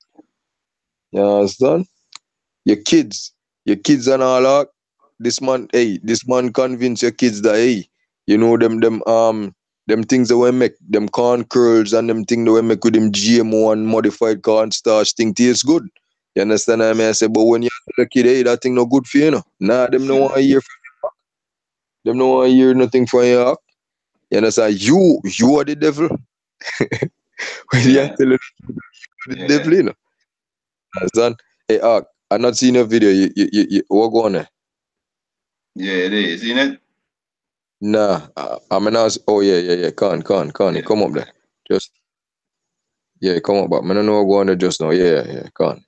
Speaker 2: You understand? Your kids and all that. This man convince your kids that them things that we make, them corn curls and them things that we make with them GMO and modified cornstarch thing tastes good. You understand what I mean? I say, but when you tell a kid, hey, that thing no good for you, no. Nah, them no want to hear from you. Them no want to hear nothing from you. You understand? You are the devil. When you tell them the devil, you know. Understand? Hey, I'm not seeing a video. You what go on there?
Speaker 1: Yeah, it is. Seen it?
Speaker 2: Nah, I'm an ask. Oh yeah. Come up there. Just come up. But I don't know what go on there just now. Yeah, come.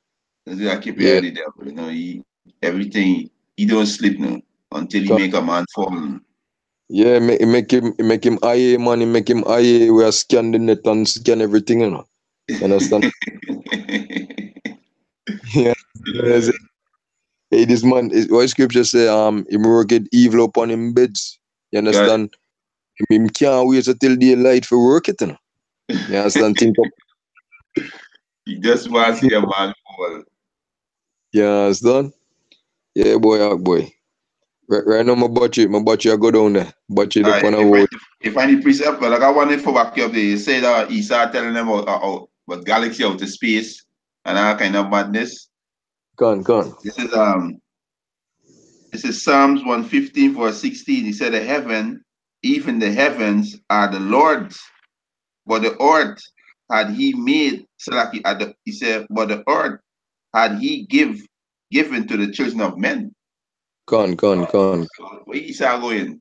Speaker 1: I keep your the devil. You know, everything he don't sleep now until he make a man fall.
Speaker 2: Yeah, make him IA money, make him IA. We are scan the net and scan everything, you know. You understand? Yeah. Hey, this man, what scripture say? Him worketh evil upon him beds. You understand? Him can't wait until daylight for work it, you know. You understand? Think up.
Speaker 1: He just wants to see a man fall.
Speaker 2: You understand? Yeah, boy. Right now, my butcher, I go down there. Butcher up on the road.
Speaker 1: If any precept, but like I wanted for back up there, you say that he started telling them about galaxy out of space and all kind of madness.
Speaker 2: Come.
Speaker 1: This is Psalms 115 verse 16. He said, even the heavens are the Lord's, but the earth had he made. He said, but the earth had he given to the children of men.
Speaker 2: Come.
Speaker 1: Where is that going?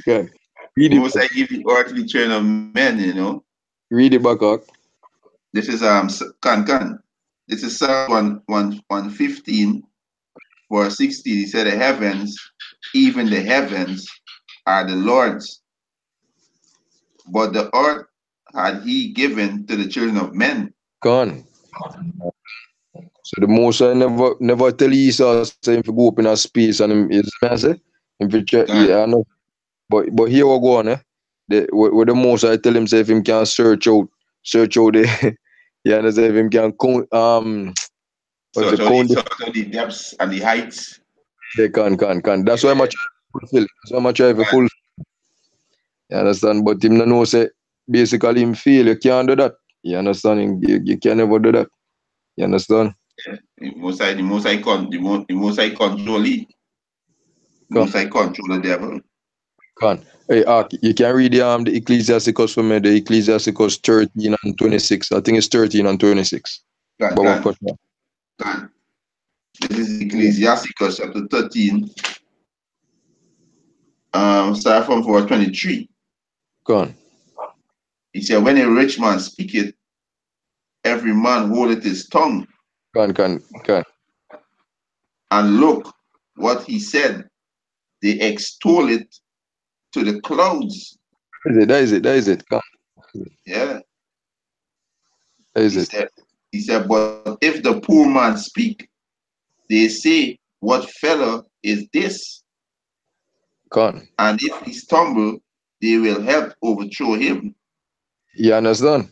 Speaker 2: Yeah.
Speaker 1: Most I give the earth to the children of men, you know.
Speaker 2: Read it back up.
Speaker 1: This is This is Psalm 115 verse 16. He said, even the heavens are the Lord's, but the earth had he given to the children of men.
Speaker 2: Gone. So the Most I never tell Esau say if you go up in a space and him is say if you check, yeah, I know. But here we go on, with the Most I tell him say if him can search out the yeah, understand if him can count
Speaker 1: the depths and the heights.
Speaker 2: They can. That's why I'm trying to fulfill. That's why I'm trying to fulfill. You understand? But him no know say basically him feel you can't do that. You understand? You can never do that. You understand?
Speaker 1: Yeah. The most I control it. The most I control the devil.
Speaker 2: Can. Hey, Ark, you can read the Ecclesiasticus for me, the Ecclesiasticus 13 and 26. I think it's 13 and 26.
Speaker 1: Can. This is Ecclesiasticus chapter 13. Start from verse 23.
Speaker 2: Can.
Speaker 1: He said, when a rich man speaketh, every man holdeth his tongue.
Speaker 2: Can.
Speaker 1: And look what he said, they extol it to the clouds.
Speaker 2: That is it. Can.
Speaker 1: Yeah.
Speaker 2: That
Speaker 1: he said, but if the poor man speak, they say, what fellow is this?
Speaker 2: Can.
Speaker 1: And if he stumble, they will help overthrow him.
Speaker 2: You understand?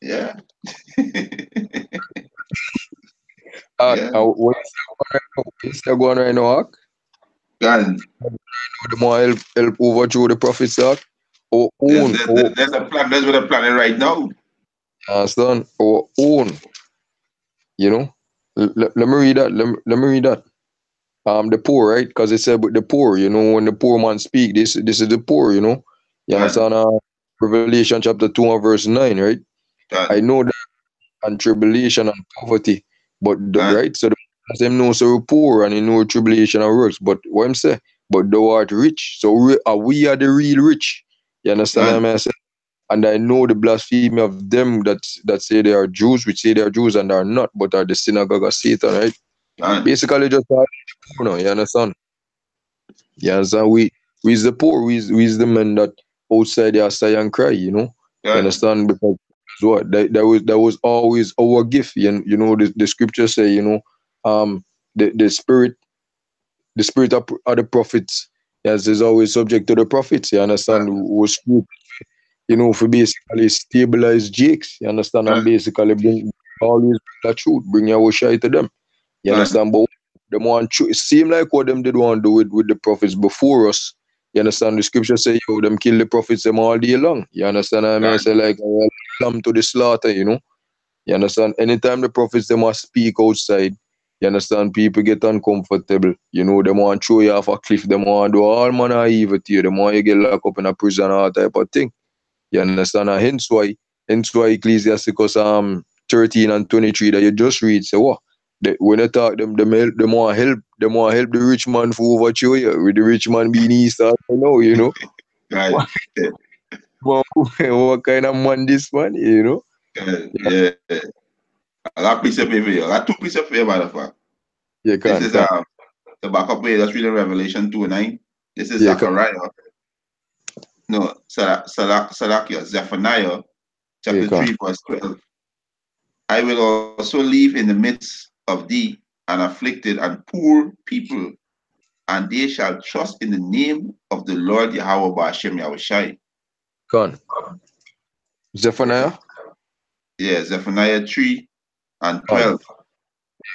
Speaker 1: Yeah.
Speaker 2: What is going right now, Ark?
Speaker 1: God.
Speaker 2: The more help overthrow the prophets, Ark.
Speaker 1: There's a plan. That's what I'm planning right now.
Speaker 2: Understand? Our own. You know? Let me read that. Let me read that. The poor, right? Because it said with the poor, you know, when the poor man speak, this is the poor, you know. You understand? Revelation chapter 2 and verse 9, right? I know that and tribulation and poverty, but right? So the them know so we're poor and you know tribulation and works. But what I'm saying, but thou art rich. So we are the real rich. You understand what I'm saying? And I know the blasphemy of them that say they are Jews, which say they are Jews and are not, but are the synagogue of Satan, right? Basically just poor now, you understand? You understand? We is the poor, we is the men that outside they sigh and cry, you know? You understand? Because what that was always our gift. You know, the scripture say, you know, the spirit of the prophets, yes, is always subject to the prophets, you understand? Was you know, for basically stabilize Jakes, you understand, and basically always bring the truth, bring your shy to them. You understand? But them want it seem like what them did want to do with the prophets before us. You understand? The scripture say, yo, them kill the prophets them all day long. You understand? I mean, say like lamb to the slaughter, you know. You understand? Anytime the prophets them must speak outside, you understand, people get uncomfortable. You know, they want to throw you off a cliff, they want to do all manner of evil to you, they want you get locked up in a prison, all type of thing. You understand? And hence why Ecclesiasticus 13 and 23 that you just read say what? When they talk them want help the rich man for overthrow you. With the rich man being Easter, you know.
Speaker 1: Right.
Speaker 2: What kind of man this man, you know?
Speaker 1: Yeah. I got precept for you. I got two precepts for you, matter of fact.
Speaker 2: Yeah,
Speaker 1: this is the backup way. Let's read Revelation 2:9. This is Zechariah. No, Salakia, Zephaniah, chapter 3, verse 12. I will also live in the midst of thee, an afflicted and poor people, and they shall trust in the name of the Lord Yahweh Ba'ashem Yahushai.
Speaker 2: Gone. Zephaniah?
Speaker 1: Yeah, Zephaniah 3 and 12.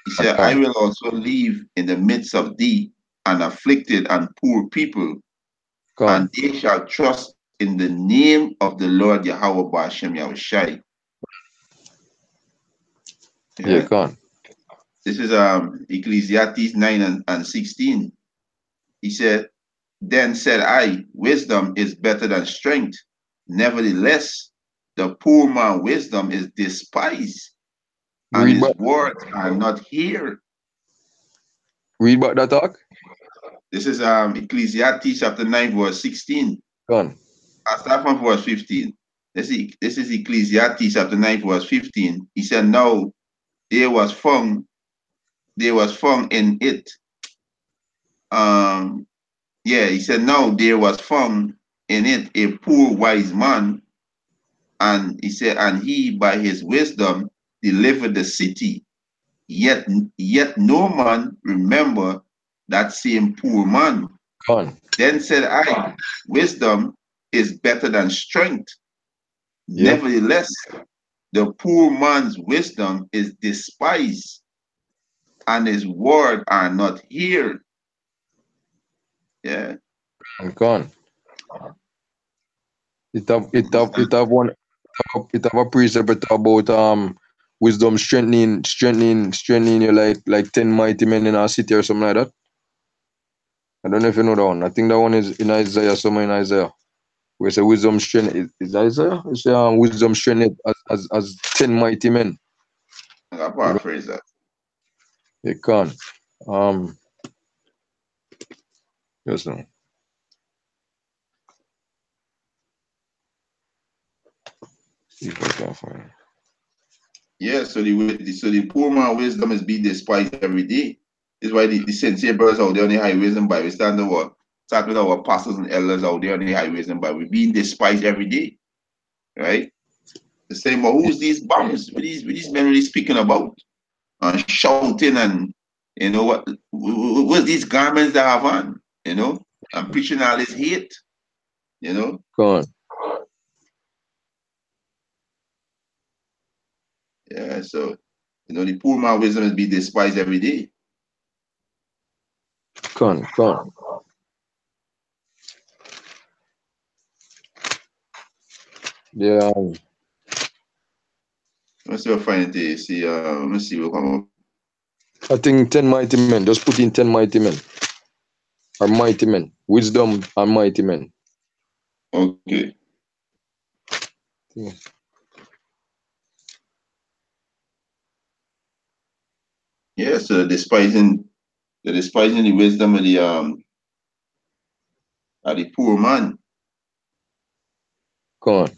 Speaker 1: He said, I will also leave in the midst of thee an afflicted and poor people, and they shall trust in the name of the Lord Yahweh Ba'ashem Yahushai.
Speaker 2: Yeah, go on.
Speaker 1: This is Ecclesiastes 9 and 16. He said, then said I, wisdom is better than strength. Nevertheless, the poor man wisdom is despised, and his words are not heard.
Speaker 2: Read about that talk.
Speaker 1: This is Ecclesiastes chapter 9, verse 16.
Speaker 2: Go on.
Speaker 1: I start from verse 15. This is Ecclesiastes chapter 9, verse 15. He said, now there was found in it. He said, now there was found in it a poor wise man, and he said, and he by his wisdom delivered the city. Yet no man remember that same poor man. Then said I, wisdom is better than strength. Yep. Nevertheless, the poor man's wisdom is despised, and his word are not heard. Yeah.
Speaker 2: Gone. It have a precept about wisdom strengthening you like 10 mighty men in our city or something like that. I don't know if you know that one. I think that one is in Isaiah, somewhere in Isaiah. Where it's a wisdom strength is Isaiah? It's wisdom strength as 10 mighty men.
Speaker 1: I paraphrase that.
Speaker 2: You can't. Yes, no. See if I can find it.
Speaker 1: Yeah, so the poor man wisdom is being despised every day. This is why the sincere brothers out there on the highways and byways start with our apostles and elders out there on the highways and byways being despised every day. Right? The same, well, who's these bums? What these men really speaking about? And shouting and what's these garments they have on? And preaching all this hate.
Speaker 2: Go on.
Speaker 1: Yeah, so the poor man wisdom is being despised every day.
Speaker 2: Go on. Yeah.
Speaker 1: Let's see what I find it. See, let's see what come up.
Speaker 2: I think 10 mighty men. Just put in 10 mighty men. Or mighty men. Wisdom and mighty men.
Speaker 1: Okay.
Speaker 2: Yeah.
Speaker 1: Yeah, so despising the wisdom of the poor man.
Speaker 2: Go on.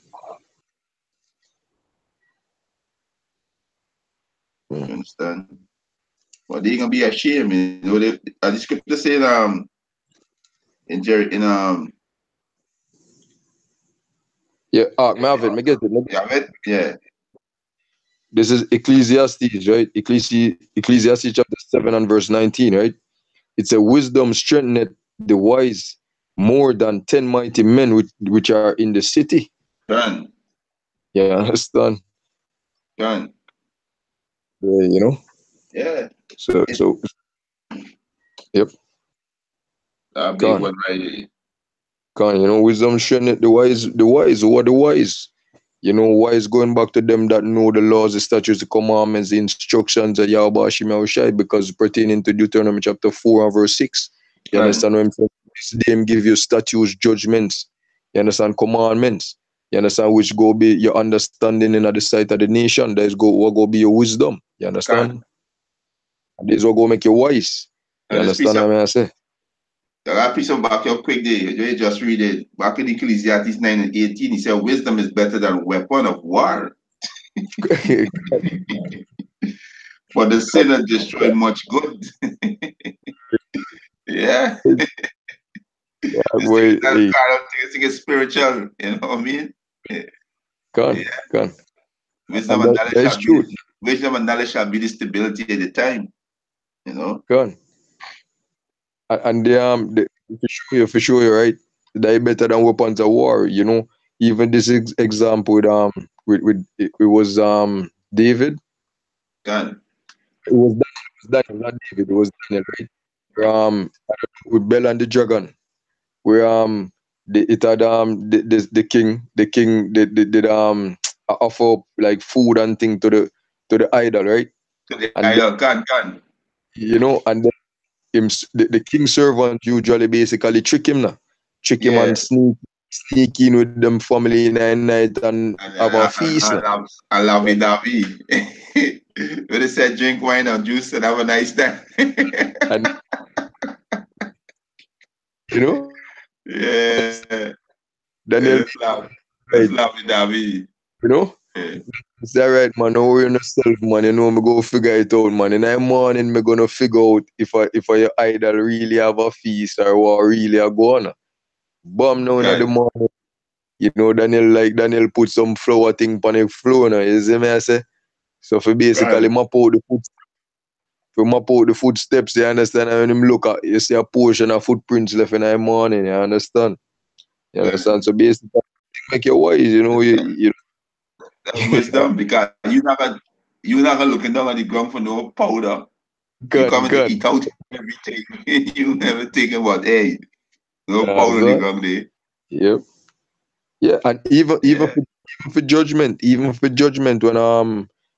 Speaker 1: You understand? But they're gonna be ashamed. The scripture said
Speaker 2: yeah, Marvin, me get it.
Speaker 1: Yeah.
Speaker 2: This is Ecclesiastes, right? Ecclesiastes chapter 7 and verse 19, right? It's a wisdom strengtheneth the wise more than 10 mighty men which are in the city.
Speaker 1: Done.
Speaker 2: Yeah, understand?
Speaker 1: Done.
Speaker 2: Yeah,
Speaker 1: Yeah.
Speaker 2: So yep.
Speaker 1: That big one right.
Speaker 2: Wisdom strengtheneth the wise. Who are the wise? Wise going back to them that know the laws, the statutes, the commandments, the instructions of Yahweh Ba'ashem Yahushai, because pertaining to Deuteronomy chapter 4 and verse 6. You understand what I'm saying? They give you statutes, judgments. You understand? Commandments. You understand? Which go be your understanding in the sight of the nation. That is what go be your wisdom. You understand? And this is what go make you wise. You understand what I say?
Speaker 1: That piece of back up quick there. You just read it. Back in Ecclesiastes 9 and 18, he said, wisdom is better than weapon of war. For the sinner destroyed much good. Yeah. This thing is spiritual, you know what I mean?
Speaker 2: Gone.
Speaker 1: Wisdom and knowledge shall be the stability at the time.
Speaker 2: Gone. And for sure, right? They're better than weapons of war. Even this example with it was David.
Speaker 1: Gone.
Speaker 2: It was Daniel, not David. It was Daniel, right? With Bell and the Dragon, where it had the king did offer up like food and thing to the idol, right?
Speaker 1: To the
Speaker 2: And
Speaker 1: idol, can.
Speaker 2: and then the king's servant usually basically trick him and
Speaker 1: Yeah.
Speaker 2: sneak in with them family in the night and have a feast.
Speaker 1: I love it, David. When they said drink wine and juice and have a nice time.
Speaker 2: And you know,
Speaker 1: Yeah.
Speaker 2: Daniel,
Speaker 1: Let's love
Speaker 2: right,
Speaker 1: it, David.
Speaker 2: you know,
Speaker 1: Yeah.
Speaker 2: it's all right, man. Don't worry yourself, man. You know, me go figure it out, man. In the morning, me gonna figure out if your idol really have a feast or what really a go on. Bomb now in the
Speaker 1: Right.
Speaker 2: morning. You know, Daniel put some flour thing on the floor now. You see me I say? So for basically
Speaker 1: Right.
Speaker 2: map out the footsteps, you understand? And when him look at, you see a portion of footprints left in the morning, you understand? You understand? So basically, make you wise, you know,
Speaker 1: That's wisdom because you're not gonna looking down on the ground for no powder. You coming to
Speaker 2: can.
Speaker 1: eat out everything. You never thinking about hey, no powder on the
Speaker 2: That,
Speaker 1: ground there.
Speaker 2: yep. Yeah, and even
Speaker 1: Yeah.
Speaker 2: even for judgment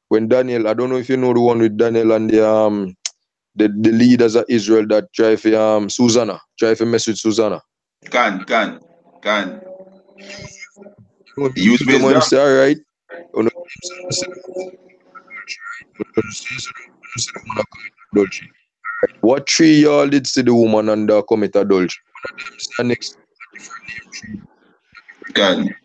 Speaker 2: when Daniel, I don't know if you know the one with Daniel and the leaders of Israel that try for try for mess with Susanna.
Speaker 1: Can.
Speaker 2: You know,
Speaker 1: Use
Speaker 2: the man
Speaker 1: wisdom.
Speaker 2: say, all right, you know, adultery. What tree y'all did see the woman under commit adultery? Next,
Speaker 1: Can.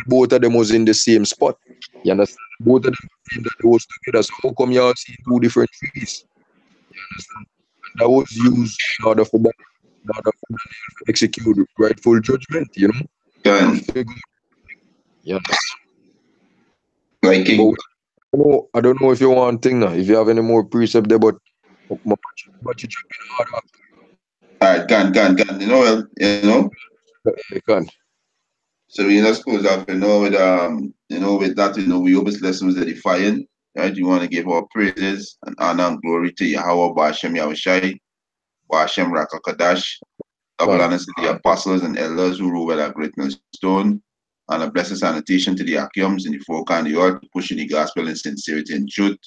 Speaker 2: both of them was in the same spot. You understand? Both of them in the house together. So how come y'all see two different trees? You understand? That was used in order for Daniel to execute rightful judgment, you know?
Speaker 1: Can.
Speaker 2: Yeah.
Speaker 1: Like
Speaker 2: But
Speaker 1: king.
Speaker 2: I don't know if you want thing now, if you have any more precept there, but you check in order.
Speaker 1: Alright, can. You know.
Speaker 2: You can.
Speaker 1: So you're not supposed to have with that, we always lessons that defiant, right? You want to give our praises and honor and glory to Yahweh Ba'ashem Yahushai, Ba'ashem Rakakadash, double
Speaker 2: Can.
Speaker 1: honors to the apostles and elders who rule with a great millstone, and a blessed sanitation to the Akiums in the four kind of the earth, pushing the gospel in sincerity and truth.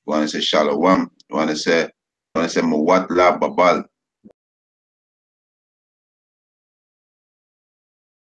Speaker 1: You want to say Shalom. You want to say Mawat La Babal.